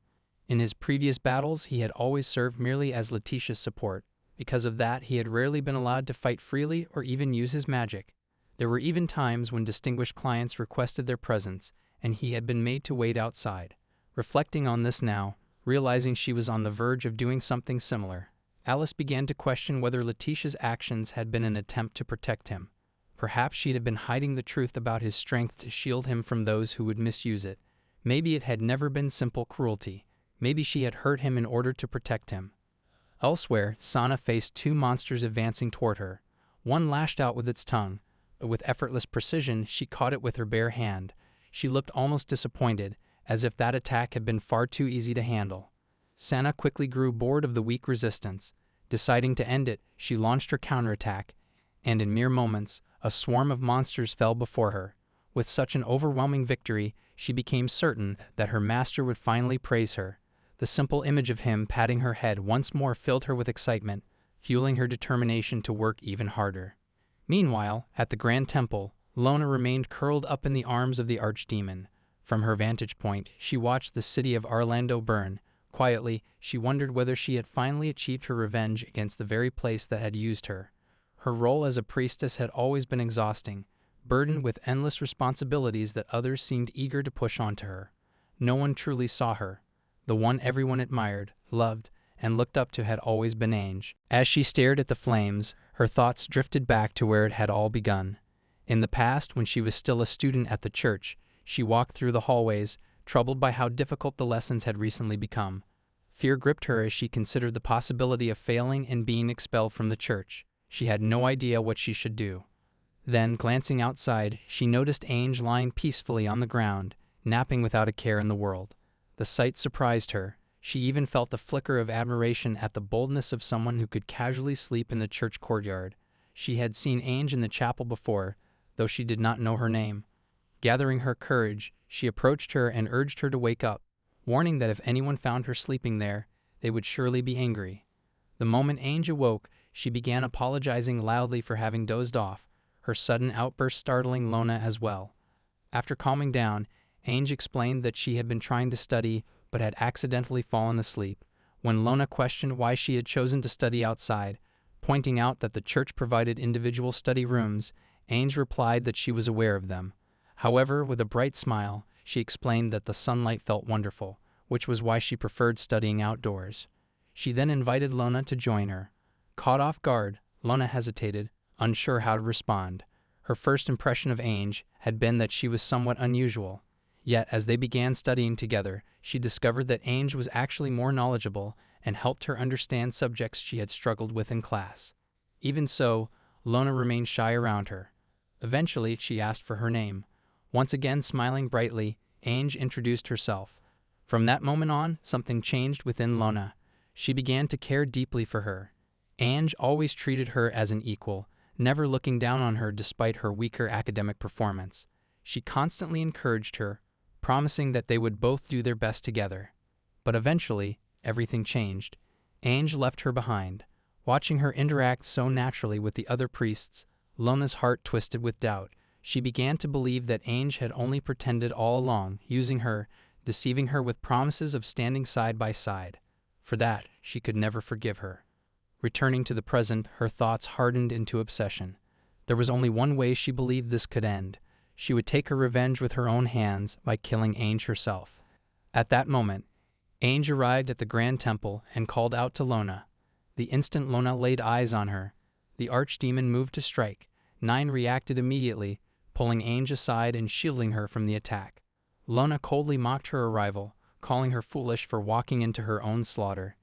A: In his previous battles, he had always served merely as Letitia's support. Because of that, he had rarely been allowed to fight freely or even use his magic. There were even times when distinguished clients requested their presence, and he had been made to wait outside. Reflecting on this now, realizing she was on the verge of doing something similar, Alice began to question whether Letitia's actions had been an attempt to protect him. Perhaps she had been hiding the truth about his strength to shield him from those who would misuse it. Maybe it had never been simple cruelty. Maybe she had hurt him in order to protect him. Elsewhere, Sana faced two monsters advancing toward her. One lashed out with its tongue, but with effortless precision she caught it with her bare hand. She looked almost disappointed, as if that attack had been far too easy to handle. Sana quickly grew bored of the weak resistance. Deciding to end it, she launched her counterattack, and in mere moments, a swarm of monsters fell before her. With such an overwhelming victory, she became certain that her master would finally praise her. The simple image of him patting her head once more filled her with excitement, fueling her determination to work even harder. Meanwhile, at the Grand Temple, Lona remained curled up in the arms of the archdemon. From her vantage point, she watched the city of Orlando burn. Quietly, she wondered whether she had finally achieved her revenge against the very place that had used her. Her role as a priestess had always been exhausting, burdened with endless responsibilities that others seemed eager to push onto her. No one truly saw her. The one everyone admired, loved, and looked up to had always been Ainge. As she stared at the flames, her thoughts drifted back to where it had all begun. In the past, when she was still a student at the church, she walked through the hallways, troubled by how difficult the lessons had recently become. Fear gripped her as she considered the possibility of failing and being expelled from the church. She had no idea what she should do. Then, glancing outside, she noticed Ainge lying peacefully on the ground, napping without a care in the world. The sight surprised her. She even felt a flicker of admiration at the boldness of someone who could casually sleep in the church courtyard. She had seen Ainge in the chapel before, though she did not know her name. Gathering her courage, she approached her and urged her to wake up, warning that if anyone found her sleeping there, they would surely be angry. The moment Ainge awoke, she began apologizing loudly for having dozed off, her sudden outburst startling Lona as well. After calming down, Ainge explained that she had been trying to study but had accidentally fallen asleep. When Lona questioned why she had chosen to study outside, pointing out that the church provided individual study rooms, Ainge replied that she was aware of them. However, with a bright smile, she explained that the sunlight felt wonderful, which was why she preferred studying outdoors. She then invited Lona to join her. Caught off guard, Lona hesitated, unsure how to respond. Her first impression of Ainge had been that she was somewhat unusual. Yet, as they began studying together, she discovered that Ainge was actually more knowledgeable and helped her understand subjects she had struggled with in class. Even so, Lona remained shy around her. Eventually, she asked for her name. Once again smiling brightly, Ainge introduced herself. From that moment on, something changed within Lona. She began to care deeply for her. Ainge always treated her as an equal, never looking down on her despite her weaker academic performance. She constantly encouraged her, promising that they would both do their best together. But eventually, everything changed. Ainge left her behind. Watching her interact so naturally with the other priests, Lona's heart twisted with doubt. She began to believe that Ainge had only pretended all along, using her, deceiving her with promises of standing side by side. For that, she could never forgive her. Returning to the present, her thoughts hardened into obsession. There was only one way she believed this could end. She would take her revenge with her own hands by killing Ainge herself. At that moment, Ainge arrived at the Grand Temple and called out to Lona. The instant Lona laid eyes on her, the archdemon moved to strike. Nine reacted immediately, pulling Ainge aside and shielding her from the attack. Lona coldly mocked her arrival, calling her foolish for walking into her own slaughter.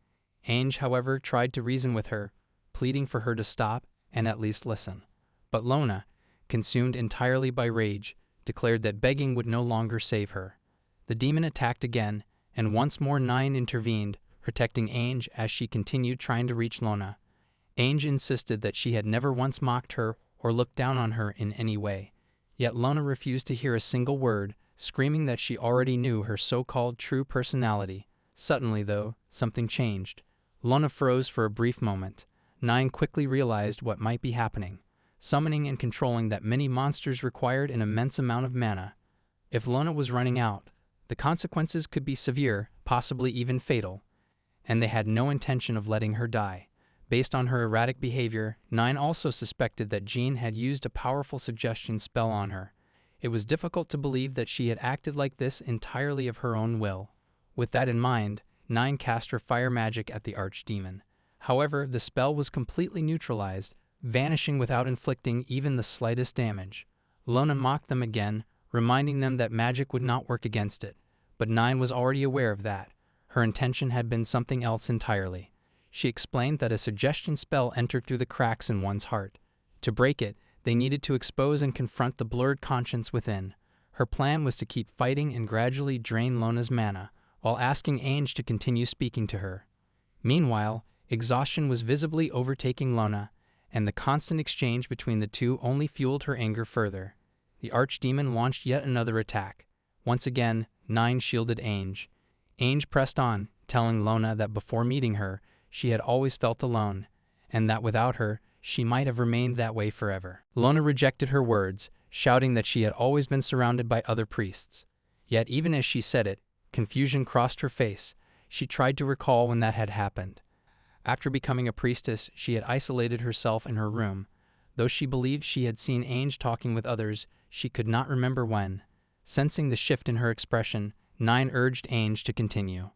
A: Ainge, however, tried to reason with her, pleading for her to stop and at least listen. But Lona, consumed entirely by rage, declared that begging would no longer save her. The demon attacked again, and once more Nine intervened, protecting Ainge as she continued trying to reach Lona. Ainge insisted that she had never once mocked her or looked down on her in any way. Yet Lona refused to hear a single word, screaming that she already knew her so-called true personality. Suddenly, though, something changed. Lona froze for a brief moment. Nine quickly realized what might be happening. Summoning and controlling that many monsters required an immense amount of mana. If Lona was running out, the consequences could be severe, possibly even fatal. And they had no intention of letting her die. Based on her erratic behavior, Nine also suspected that Jean had used a powerful suggestion spell on her. It was difficult to believe that she had acted like this entirely of her own will. With that in mind, Nine cast her fire magic at the archdemon. However, the spell was completely neutralized, vanishing without inflicting even the slightest damage. Lona mocked them again, reminding them that magic would not work against it. But Nine was already aware of that. Her intention had been something else entirely. She explained that a suggestion spell entered through the cracks in one's heart. To break it, they needed to expose and confront the blurred conscience within. Her plan was to keep fighting and gradually drain Lona's mana, while asking Ainge to continue speaking to her. Meanwhile, exhaustion was visibly overtaking Lona, and the constant exchange between the two only fueled her anger further. The archdemon launched yet another attack. Once again, Nine shielded Ainge. Ainge pressed on, telling Lona that before meeting her, she had always felt alone, and that without her, she might have remained that way forever. Lona rejected her words, shouting that she had always been surrounded by other priests. Yet even as she said it, confusion crossed her face. She tried to recall when that had happened. After becoming a priestess, she had isolated herself in her room. Though she believed she had seen Ainge talking with others, she could not remember when. Sensing the shift in her expression, Nine urged Ainge to continue.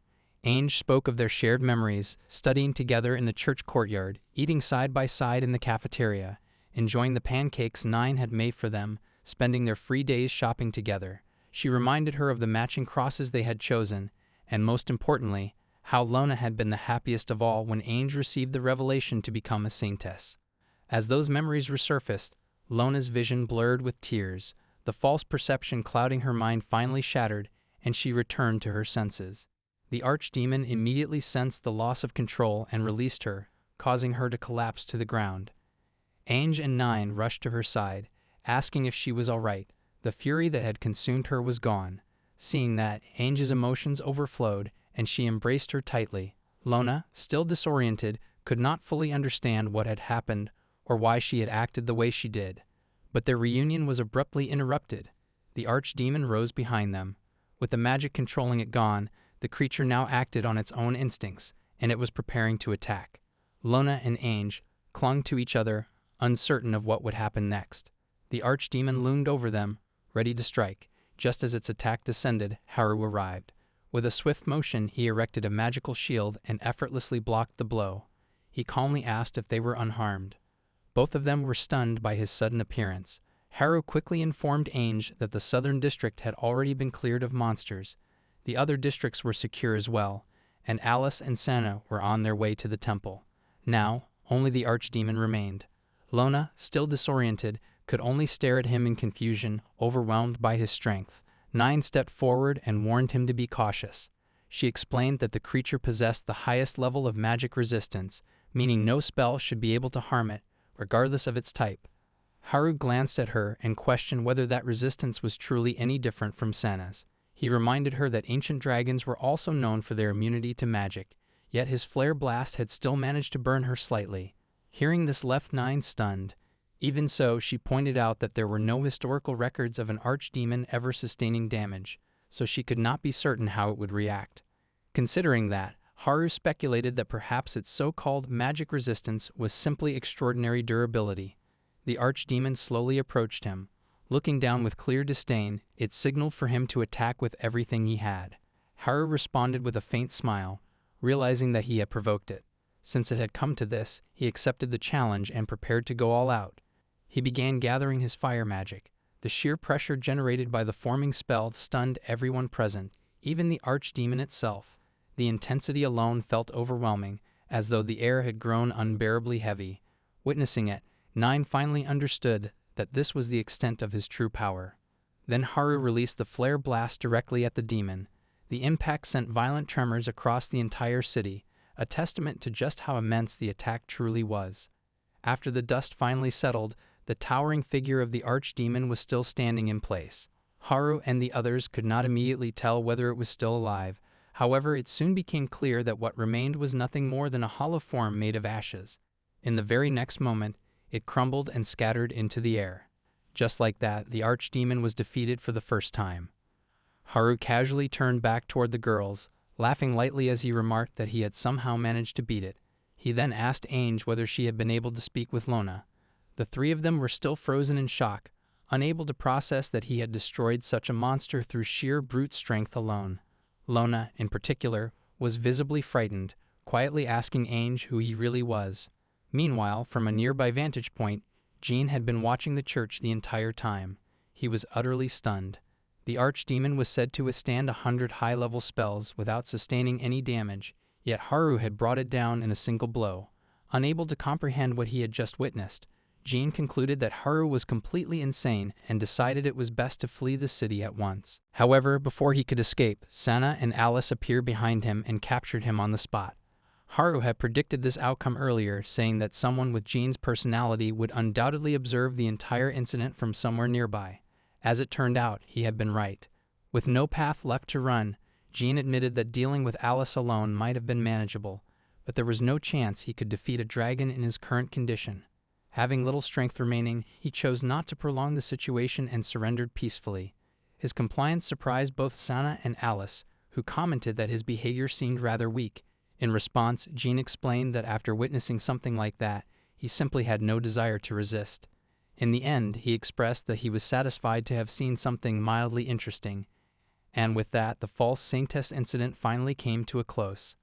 A: Ainge spoke of their shared memories, studying together in the church courtyard, eating side by side in the cafeteria, enjoying the pancakes Nine had made for them, spending their free days shopping together. She reminded her of the matching crosses they had chosen, and most importantly, how Lona had been the happiest of all when Ainge received the revelation to become a saintess. As those memories resurfaced, Lona's vision blurred with tears, the false perception clouding her mind finally shattered, and she returned to her senses. The archdemon immediately sensed the loss of control and released her, causing her to collapse to the ground. Ainge and Nine rushed to her side, asking if she was all right. The fury that had consumed her was gone. Seeing that, Ange's emotions overflowed, and she embraced her tightly. Lona, still disoriented, could not fully understand what had happened or why she had acted the way she did. But their reunion was abruptly interrupted. The archdemon rose behind them. With the magic controlling it gone, the creature now acted on its own instincts, and it was preparing to attack. Lona and Ange clung to each other, uncertain of what would happen next. The archdemon loomed over them, ready to strike. Just as its attack descended, Haru arrived. With a swift motion, he erected a magical shield and effortlessly blocked the blow. He calmly asked if they were unharmed. Both of them were stunned by his sudden appearance. Haru quickly informed Ange that the southern district had already been cleared of monsters. The other districts were secure as well, and Alice and Sana were on their way to the temple. Now, only the archdemon remained. Lona, still disoriented, could only stare at him in confusion, overwhelmed by his strength. Nine stepped forward and warned him to be cautious. She explained that the creature possessed the highest level of magic resistance, meaning no spell should be able to harm it, regardless of its type. Haru glanced at her and questioned whether that resistance was truly any different from Sana's. He reminded her that ancient dragons were also known for their immunity to magic, yet his flare blast had still managed to burn her slightly. Hearing this left Nine stunned. Even so, she pointed out that there were no historical records of an archdemon ever sustaining damage, so she could not be certain how it would react. Considering that, Haru speculated that perhaps its so-called magic resistance was simply extraordinary durability. The archdemon slowly approached him. Looking down with clear disdain, it signaled for him to attack with everything he had. Haru responded with a faint smile, realizing that he had provoked it. Since it had come to this, he accepted the challenge and prepared to go all out. He began gathering his fire magic. The sheer pressure generated by the forming spell stunned everyone present, even the archdemon itself. The intensity alone felt overwhelming, as though the air had grown unbearably heavy. Witnessing it, Nine finally understood that this was the extent of his true power. Then Haru released the flare blast directly at the demon. The impact sent violent tremors across the entire city, a testament to just how immense the attack truly was. After the dust finally settled, the towering figure of the archdemon was still standing in place. Haru and the others could not immediately tell whether it was still alive. However, it soon became clear that what remained was nothing more than a hollow form made of ashes. In the very next moment, it crumbled and scattered into the air. Just like that, the archdemon was defeated for the first time. Haru casually turned back toward the girls, laughing lightly as he remarked that he had somehow managed to beat it. He then asked Ange whether she had been able to speak with Lona. The three of them were still frozen in shock, unable to process that he had destroyed such a monster through sheer brute strength alone. Lona, in particular, was visibly frightened, quietly asking Ange who he really was. Meanwhile, from a nearby vantage point, Jean had been watching the church the entire time. He was utterly stunned. The archdemon was said to withstand 100 high-level spells without sustaining any damage, yet Haru had brought it down in a single blow. Unable to comprehend what he had just witnessed, Jean concluded that Haru was completely insane and decided it was best to flee the city at once. However, before he could escape, Sana and Alice appeared behind him and captured him on the spot. Haru had predicted this outcome earlier, saying that someone with Jean's personality would undoubtedly observe the entire incident from somewhere nearby. As it turned out, he had been right. With no path left to run, Jean admitted that dealing with Alice alone might have been manageable, but there was no chance he could defeat a dragon in his current condition. Having little strength remaining, he chose not to prolong the situation and surrendered peacefully. His compliance surprised both Sana and Alice, who commented that his behavior seemed rather weak. In response, Jean explained that after witnessing something like that, he simply had no desire to resist. In the end, he expressed that he was satisfied to have seen something mildly interesting, and with that, the false saintess incident finally came to a close.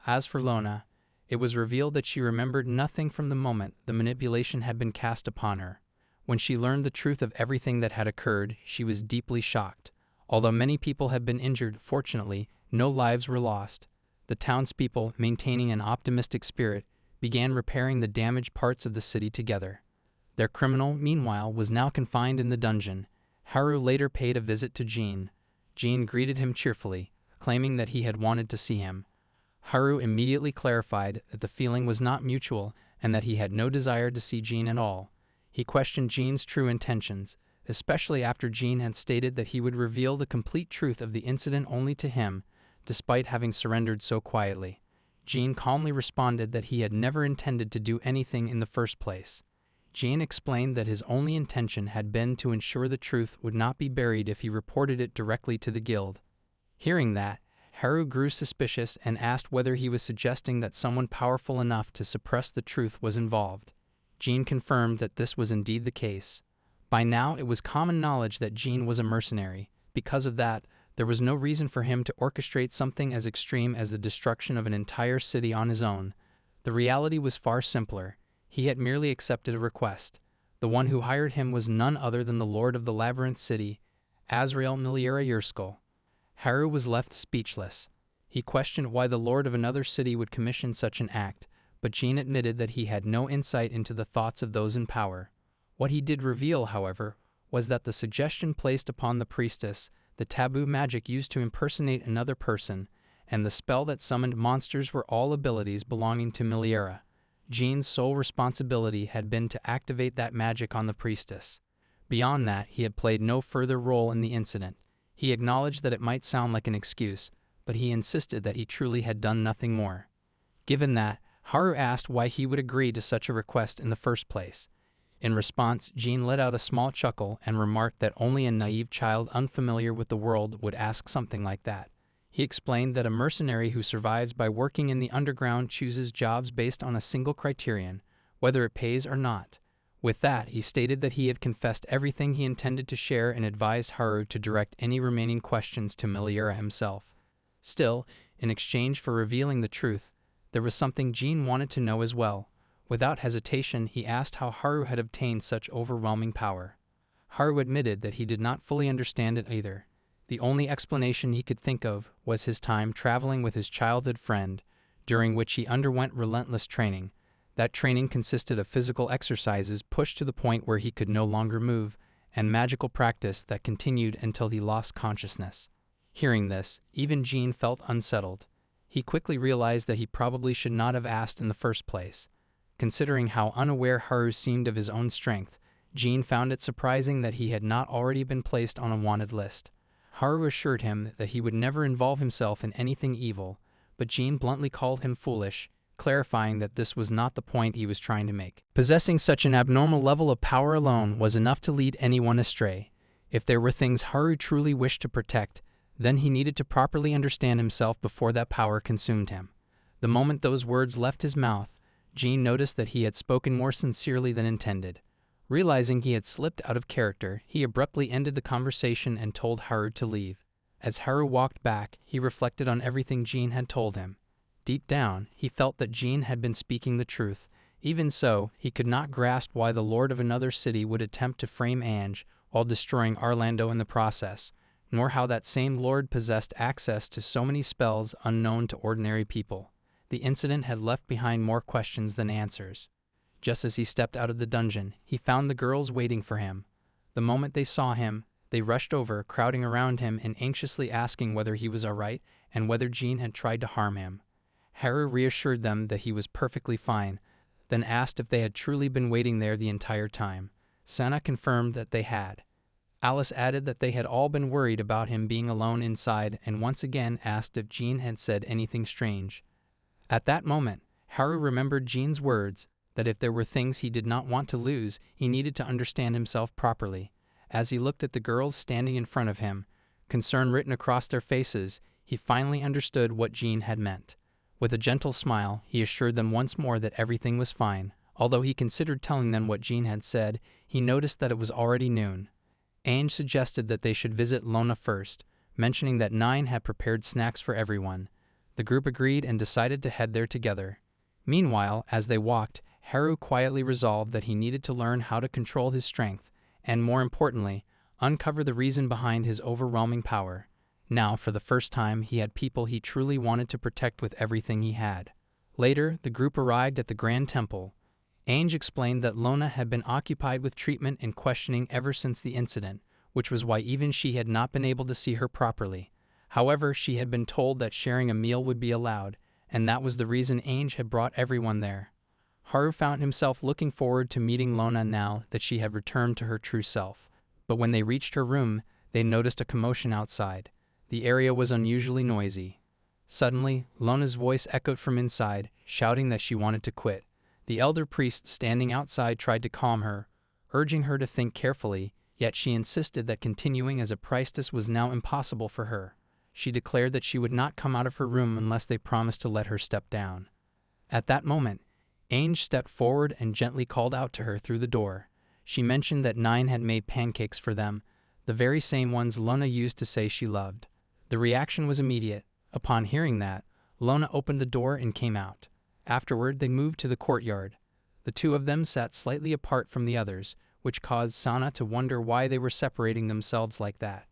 A: As for Lona, it was revealed that she remembered nothing from the moment the manipulation had been cast upon her. When she learned the truth of everything that had occurred, she was deeply shocked. Although many people had been injured, fortunately, no lives were lost. The townspeople, maintaining an optimistic spirit, began repairing the damaged parts of the city together. Their criminal, meanwhile, was now confined in the dungeon. Haru later paid a visit to Jean. Jean greeted him cheerfully, claiming that he had wanted to see him. Haru immediately clarified that the feeling was not mutual and that he had no desire to see Jean at all. He questioned Jean's true intentions, especially after Jean had stated that he would reveal the complete truth of the incident only to him, despite having surrendered so quietly. Jean calmly responded that he had never intended to do anything in the first place. Jean explained that his only intention had been to ensure the truth would not be buried if he reported it directly to the guild. Hearing that, Haru grew suspicious and asked whether he was suggesting that someone powerful enough to suppress the truth was involved. Jean confirmed that this was indeed the case. By now, it was common knowledge that Jean was a mercenary. Because of that, there was no reason for him to orchestrate something as extreme as the destruction of an entire city on his own. The reality was far simpler. He had merely accepted a request. The one who hired him was none other than the Lord of the Labyrinth City, Azrael Miliera Yerskal. Haru was left speechless. He questioned why the Lord of another city would commission such an act, but Jean admitted that he had no insight into the thoughts of those in power. What he did reveal, however, was that the suggestion placed upon the priestess, the taboo magic used to impersonate another person, and the spell that summoned monsters were all abilities belonging to Miliera. Jean's sole responsibility had been to activate that magic on the priestess. Beyond that, he had played no further role in the incident. He acknowledged that it might sound like an excuse, but he insisted that he truly had done nothing more. Given that, Haru asked why he would agree to such a request in the first place. In response, Jean let out a small chuckle and remarked that only a naive child unfamiliar with the world would ask something like that. He explained that a mercenary who survives by working in the underground chooses jobs based on a single criterion, whether it pays or not. With that, he stated that he had confessed everything he intended to share and advised Haru to direct any remaining questions to Miliera himself. Still, in exchange for revealing the truth, there was something Jean wanted to know as well. Without hesitation, he asked how Haru had obtained such overwhelming power. Haru admitted that he did not fully understand it either. The only explanation he could think of was his time traveling with his childhood friend, during which he underwent relentless training. That training consisted of physical exercises pushed to the point where he could no longer move, and magical practice that continued until he lost consciousness. Hearing this, even Jean felt unsettled. He quickly realized that he probably should not have asked in the first place. Considering how unaware Haru seemed of his own strength, Jean found it surprising that he had not already been placed on a wanted list. Haru assured him that he would never involve himself in anything evil, but Jean bluntly called him foolish, clarifying that this was not the point he was trying to make. Possessing such an abnormal level of power alone was enough to lead anyone astray. If there were things Haru truly wished to protect, then he needed to properly understand himself before that power consumed him. The moment those words left his mouth, Jean noticed that he had spoken more sincerely than intended. Realizing he had slipped out of character, he abruptly ended the conversation and told Haru to leave. As Haru walked back, he reflected on everything Jean had told him. Deep down, he felt that Jean had been speaking the truth. Even so, he could not grasp why the Lord of another city would attempt to frame Ange while destroying Orlando in the process, nor how that same Lord possessed access to so many spells unknown to ordinary people. The incident had left behind more questions than answers. Just as he stepped out of the dungeon, he found the girls waiting for him. The moment they saw him, they rushed over, crowding around him and anxiously asking whether he was all right and whether Jean had tried to harm him. Haru reassured them that he was perfectly fine, then asked if they had truly been waiting there the entire time. Sana confirmed that they had. Alice added that they had all been worried about him being alone inside and once again asked if Jean had said anything strange. At that moment, Haru remembered Jean's words that if there were things he did not want to lose, he needed to understand himself properly. As he looked at the girls standing in front of him, concern written across their faces, he finally understood what Jean had meant. With a gentle smile, he assured them once more that everything was fine. Although he considered telling them what Jean had said, he noticed that it was already noon. Ange suggested that they should visit Lona first, mentioning that Nine had prepared snacks for everyone. The group agreed and decided to head there together. Meanwhile, as they walked, Haru quietly resolved that he needed to learn how to control his strength, and more importantly, uncover the reason behind his overwhelming power. Now, for the first time, he had people he truly wanted to protect with everything he had. Later, the group arrived at the Grand Temple. Ange explained that Lona had been occupied with treatment and questioning ever since the incident, which was why even she had not been able to see her properly. However, she had been told that sharing a meal would be allowed, and that was the reason Ange had brought everyone there. Haru found himself looking forward to meeting Lona now that she had returned to her true self. But when they reached her room, they noticed a commotion outside. The area was unusually noisy. Suddenly, Lona's voice echoed from inside, shouting that she wanted to quit. The elder priest standing outside tried to calm her, urging her to think carefully, yet she insisted that continuing as a priestess was now impossible for her. She declared that she would not come out of her room unless they promised to let her step down. At that moment, Ange stepped forward and gently called out to her through the door. She mentioned that Nine had made pancakes for them, the very same ones Lona used to say she loved. The reaction was immediate. Upon hearing that, Lona opened the door and came out. Afterward, they moved to the courtyard. The two of them sat slightly apart from the others, which caused Sana to wonder why they were separating themselves like that.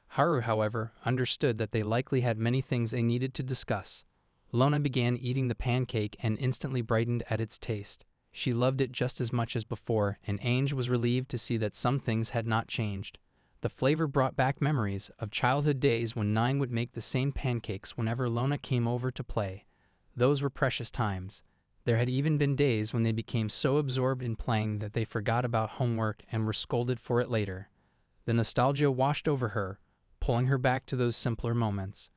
A: Haru, however, understood that they likely had many things they needed to discuss. Lona began eating the pancake and instantly brightened at its taste. She loved it just as much as before, and Ange was relieved to see that some things had not changed. The flavor brought back memories of childhood days when Nine would make the same pancakes whenever Lona came over to play. Those were precious times. There had even been days when they became so absorbed in playing that they forgot about homework and were scolded for it later. The nostalgia washed over her, pulling her back to those simpler moments.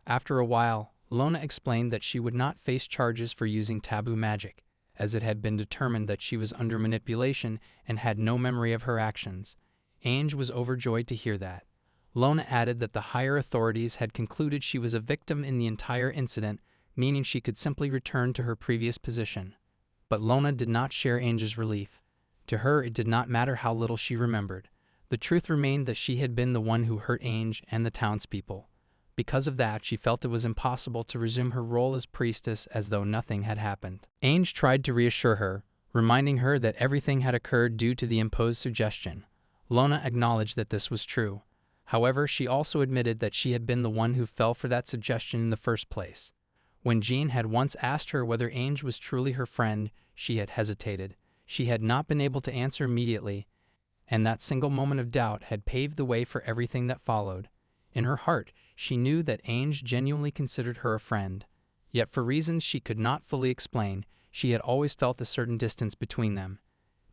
A: After a while, Lona explained that she would not face charges for using taboo magic, as it had been determined that she was under manipulation and had no memory of her actions. Ange was overjoyed to hear that. Lona added that the higher authorities had concluded she was a victim in the entire incident, meaning she could simply return to her previous position. But Lona did not share Ange's relief. To her, it did not matter how little she remembered. The truth remained that she had been the one who hurt Ange and the townspeople. Because of that, she felt it was impossible to resume her role as priestess as though nothing had happened. Ange tried to reassure her, reminding her that everything had occurred due to the imposed suggestion. Lona acknowledged that this was true. However, she also admitted that she had been the one who fell for that suggestion in the first place. When Jean had once asked her whether Ange was truly her friend, she had hesitated. She had not been able to answer immediately, and that single moment of doubt had paved the way for everything that followed. In her heart, she knew that Ange genuinely considered her a friend. Yet for reasons she could not fully explain, she had always felt a certain distance between them.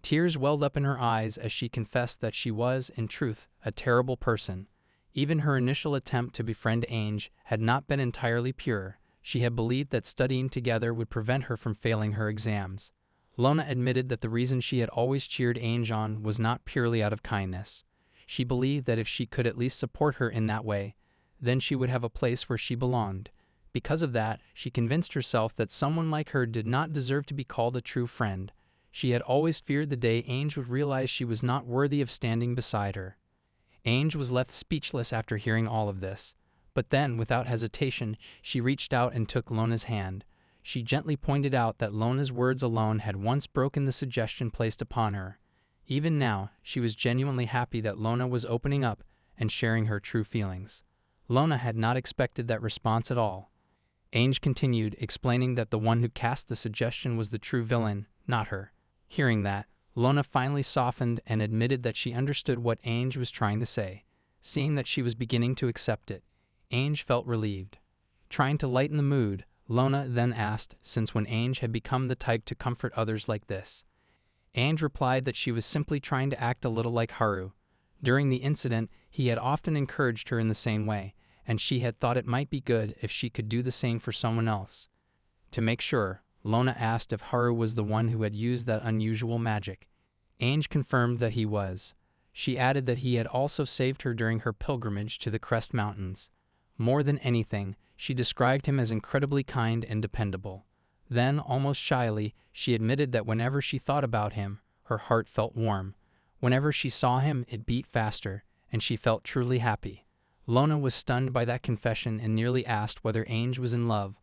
A: Tears welled up in her eyes as she confessed that she was, in truth, a terrible person. Even her initial attempt to befriend Ange had not been entirely pure. She had believed that studying together would prevent her from failing her exams. Lona admitted that the reason she had always cheered Ange on was not purely out of kindness. She believed that if she could at least support her in that way, then she would have a place where she belonged. Because of that, she convinced herself that someone like her did not deserve to be called a true friend. She had always feared the day Ange would realize she was not worthy of standing beside her. Ange was left speechless after hearing all of this. But then, without hesitation, she reached out and took Lona's hand. She gently pointed out that Lona's words alone had once broken the suggestion placed upon her. Even now, she was genuinely happy that Lona was opening up and sharing her true feelings. Lona had not expected that response at all. Ange continued, explaining that the one who cast the suggestion was the true villain, not her. Hearing that, Lona finally softened and admitted that she understood what Ange was trying to say. Seeing that she was beginning to accept it, Ange felt relieved. Trying to lighten the mood, Lona then asked since when Ange had become the type to comfort others like this. Ange replied that she was simply trying to act a little like Haru. During the incident, he had often encouraged her in the same way, and she had thought it might be good if she could do the same for someone else. To make sure, Lona asked if Haru was the one who had used that unusual magic. Ange confirmed that he was. She added that he had also saved her during her pilgrimage to the Crest Mountains. More than anything, she described him as incredibly kind and dependable. Then, almost shyly, she admitted that whenever she thought about him, her heart felt warm. Whenever she saw him, it beat faster, and she felt truly happy. Lona was stunned by that confession and nearly asked whether Ange was in love.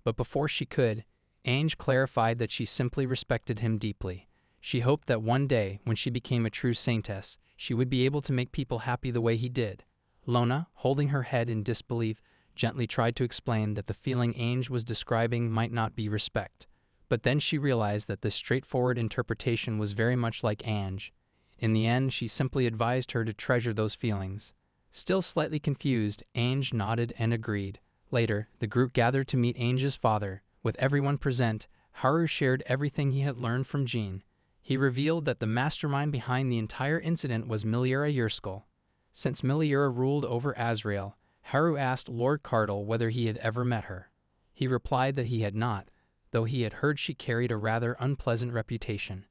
A: But before she could, Ange clarified that she simply respected him deeply. She hoped that one day, when she became a true saintess, she would be able to make people happy the way he did. Lona, holding her head in disbelief, gently tried to explain that the feeling Ange was describing might not be respect. But then she realized that this straightforward interpretation was very much like Ange. In the end, she simply advised her to treasure those feelings. Still slightly confused, Ange nodded and agreed. Later, the group gathered to meet Ange's father. With everyone present, Haru shared everything he had learned from Jean. He revealed that the mastermind behind the entire incident was Miliura Yerskal. Since Miliura ruled over Azrael, Haru asked Lord Cardle whether he had ever met her. He replied that he had not, though he had heard she carried a rather unpleasant reputation.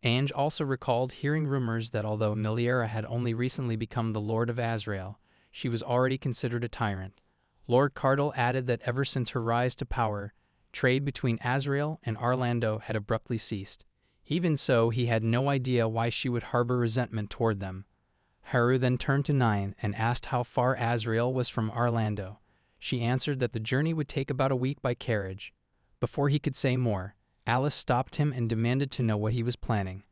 A: Ange also recalled hearing rumors that although Miliura had only recently become the Lord of Azrael, she was already considered a tyrant. Lord Cardle added that ever since her rise to power, trade between Azrael and Orlando had abruptly ceased. Even so, he had no idea why she would harbor resentment toward them. Haru then turned to Nine and asked how far Azrael was from Orlando. She answered that the journey would take about a week by carriage. Before he could say more, Alice stopped him and demanded to know what he was planning.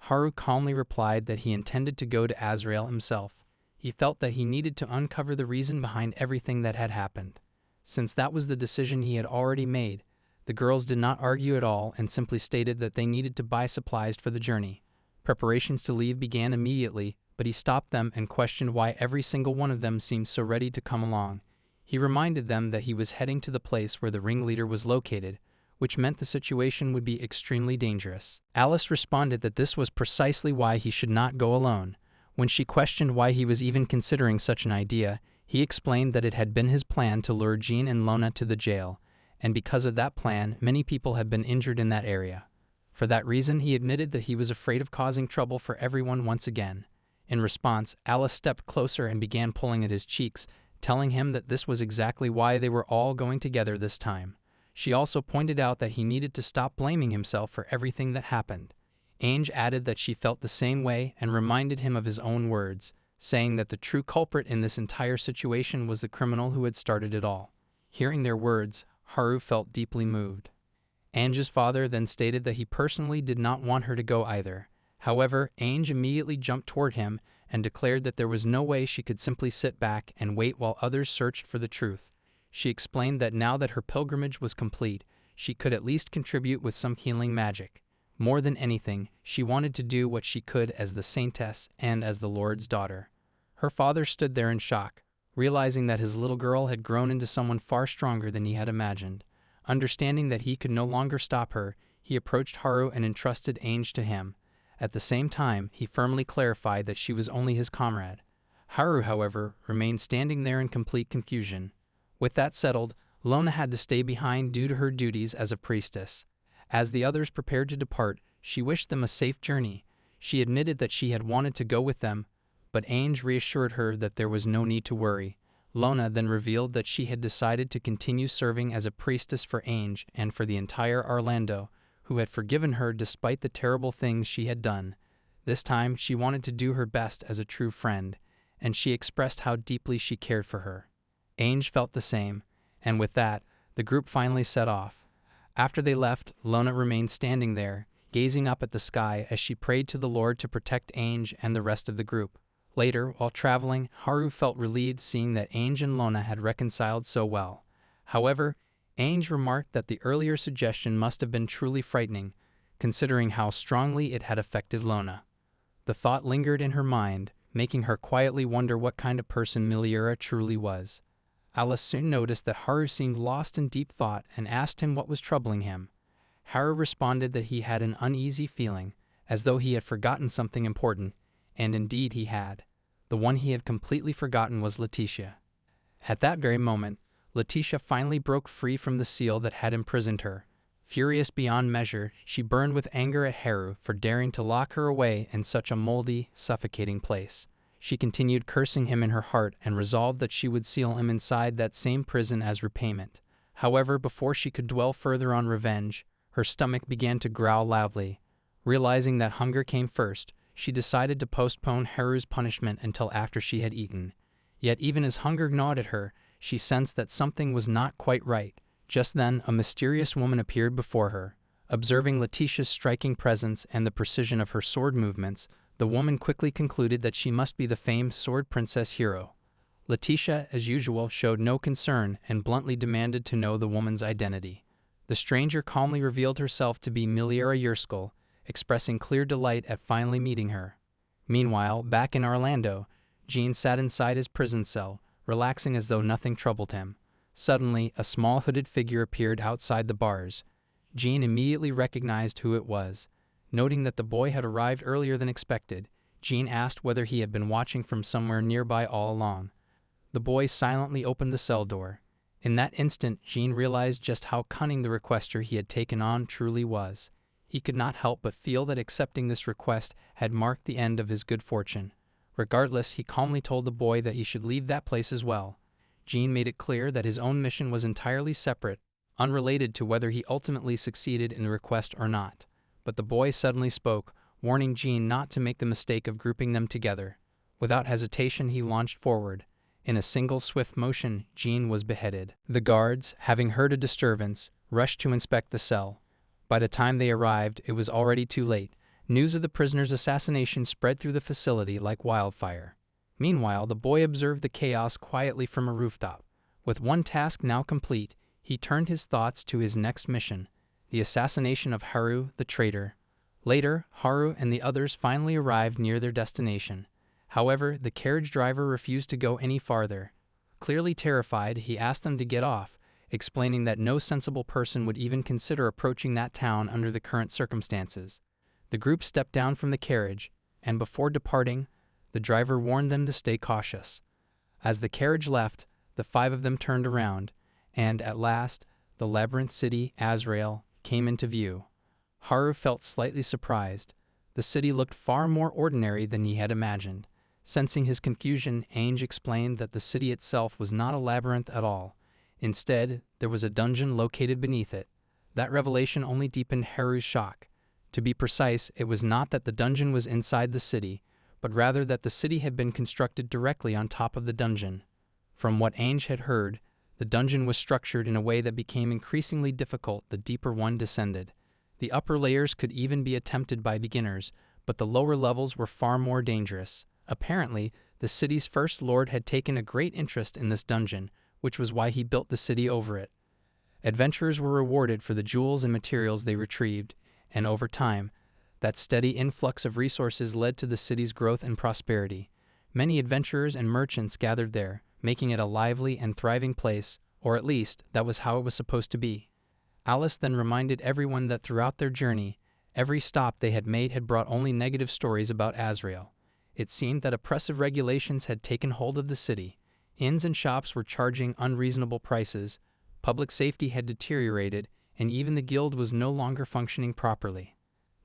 A: Haru calmly replied that he intended to go to Azrael himself. He felt that he needed to uncover the reason behind everything that had happened. Since that was the decision he had already made, the girls did not argue at all and simply stated that they needed to buy supplies for the journey. Preparations to leave began immediately, but he stopped them and questioned why every single one of them seemed so ready to come along. He reminded them that he was heading to the place where the ringleader was located, which meant the situation would be extremely dangerous. Alice responded that this was precisely why he should not go alone. When she questioned why he was even considering such an idea, he explained that it had been his plan to lure Jean and Lona to the jail, and because of that plan, many people had been injured in that area. For that reason, he admitted that he was afraid of causing trouble for everyone once again. In response, Alice stepped closer and began pulling at his cheeks, telling him that this was exactly why they were all going together this time. She also pointed out that he needed to stop blaming himself for everything that happened. Ange added that she felt the same way and reminded him of his own words, saying that the true culprit in this entire situation was the criminal who had started it all. Hearing their words, Haru felt deeply moved. Ange's father then stated that he personally did not want her to go either. However, Ange immediately jumped toward him and declared that there was no way she could simply sit back and wait while others searched for the truth. She explained that now that her pilgrimage was complete, she could at least contribute with some healing magic. More than anything, she wanted to do what she could as the saintess and as the Lord's daughter. Her father stood there in shock, realizing that his little girl had grown into someone far stronger than he had imagined. Understanding that he could no longer stop her, he approached Haru and entrusted Ange to him. At the same time, he firmly clarified that she was only his comrade. Haru, however, remained standing there in complete confusion. With that settled, Lona had to stay behind due to her duties as a priestess. As the others prepared to depart, she wished them a safe journey. She admitted that she had wanted to go with them, but Ange reassured her that there was no need to worry. Lona then revealed that she had decided to continue serving as a priestess for Ange and for the entire Orlando, who had forgiven her despite the terrible things she had done. This time, she wanted to do her best as a true friend, and she expressed how deeply she cared for her. Ange felt the same, and with that, the group finally set off. After they left, Lona remained standing there, gazing up at the sky as she prayed to the Lord to protect Ange and the rest of the group. Later, while traveling, Haru felt relieved seeing that Ange and Lona had reconciled so well. However, Ange remarked that the earlier suggestion must have been truly frightening, considering how strongly it had affected Lona. The thought lingered in her mind, making her quietly wonder what kind of person Miliura truly was. Alice soon noticed that Haru seemed lost in deep thought and asked him what was troubling him. Haru responded that he had an uneasy feeling, as though he had forgotten something important, and indeed he had. The one he had completely forgotten was Letitia. At that very moment, Letitia finally broke free from the seal that had imprisoned her. Furious beyond measure, she burned with anger at Haru for daring to lock her away in such a moldy, suffocating place. She continued cursing him in her heart and resolved that she would seal him inside that same prison as repayment. However, before she could dwell further on revenge, her stomach began to growl loudly. Realizing that hunger came first, she decided to postpone Haru's punishment until after she had eaten. Yet even as hunger gnawed at her, she sensed that something was not quite right. Just then, a mysterious woman appeared before her. Observing Letitia's striking presence and the precision of her sword movements, the woman quickly concluded that she must be the famed sword princess Hero. Letitia, as usual, showed no concern and bluntly demanded to know the woman's identity. The stranger calmly revealed herself to be Miliura Yerskal, expressing clear delight at finally meeting her. Meanwhile, back in Orlando, Jean sat inside his prison cell, relaxing as though nothing troubled him. Suddenly, a small hooded figure appeared outside the bars. Jean immediately recognized who it was. Noting that the boy had arrived earlier than expected, Jean asked whether he had been watching from somewhere nearby all along. The boy silently opened the cell door. In that instant, Jean realized just how cunning the requester he had taken on truly was. He could not help but feel that accepting this request had marked the end of his good fortune. Regardless, he calmly told the boy that he should leave that place as well. Jean made it clear that his own mission was entirely separate, unrelated to whether he ultimately succeeded in the request or not. But the boy suddenly spoke, warning Jean not to make the mistake of grouping them together. Without hesitation, he launched forward. In a single swift motion, Jean was beheaded. The guards, having heard a disturbance, rushed to inspect the cell. By the time they arrived, it was already too late. News of the prisoner's assassination spread through the facility like wildfire. Meanwhile, the boy observed the chaos quietly from a rooftop. With one task now complete, he turned his thoughts to his next mission, the assassination of Haru, the traitor. Later, Haru and the others finally arrived near their destination. However, the carriage driver refused to go any farther. Clearly terrified, he asked them to get off, explaining that no sensible person would even consider approaching that town under the current circumstances. The group stepped down from the carriage, and before departing, the driver warned them to stay cautious. As the carriage left, the five of them turned around, and at last, the labyrinth city, Azrael, came into view. Haru felt slightly surprised. The city looked far more ordinary than he had imagined. Sensing his confusion, Ainge explained that the city itself was not a labyrinth at all. Instead, there was a dungeon located beneath it. That revelation only deepened Haru's shock. To be precise, it was not that the dungeon was inside the city, but rather that the city had been constructed directly on top of the dungeon. From what Ainge had heard, the dungeon was structured in a way that became increasingly difficult the deeper one descended. The upper layers could even be attempted by beginners, but the lower levels were far more dangerous. Apparently, the city's first lord had taken a great interest in this dungeon, which was why he built the city over it. Adventurers were rewarded for the jewels and materials they retrieved, and over time, that steady influx of resources led to the city's growth and prosperity. Many adventurers and merchants gathered there, making it a lively and thriving place, or at least, that was how it was supposed to be. Alice then reminded everyone that throughout their journey, every stop they had made had brought only negative stories about Azrael. It seemed that oppressive regulations had taken hold of the city. Inns and shops were charging unreasonable prices, public safety had deteriorated, and even the guild was no longer functioning properly.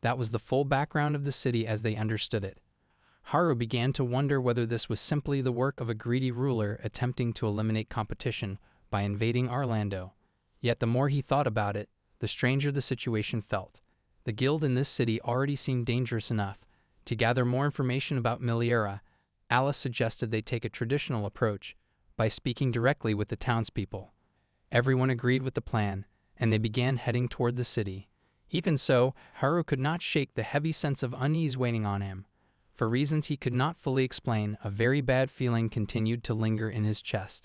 A: That was the full background of the city as they understood it. Haru began to wonder whether this was simply the work of a greedy ruler attempting to eliminate competition by invading Orlando. Yet the more he thought about it, the stranger the situation felt. The guild in this city already seemed dangerous enough. To gather more information about Miliera, Alice suggested they take a traditional approach by speaking directly with the townspeople. Everyone agreed with the plan, and they began heading toward the city. Even so, Haru could not shake the heavy sense of unease weighing on him. For reasons he could not fully explain, a very bad feeling continued to linger in his chest.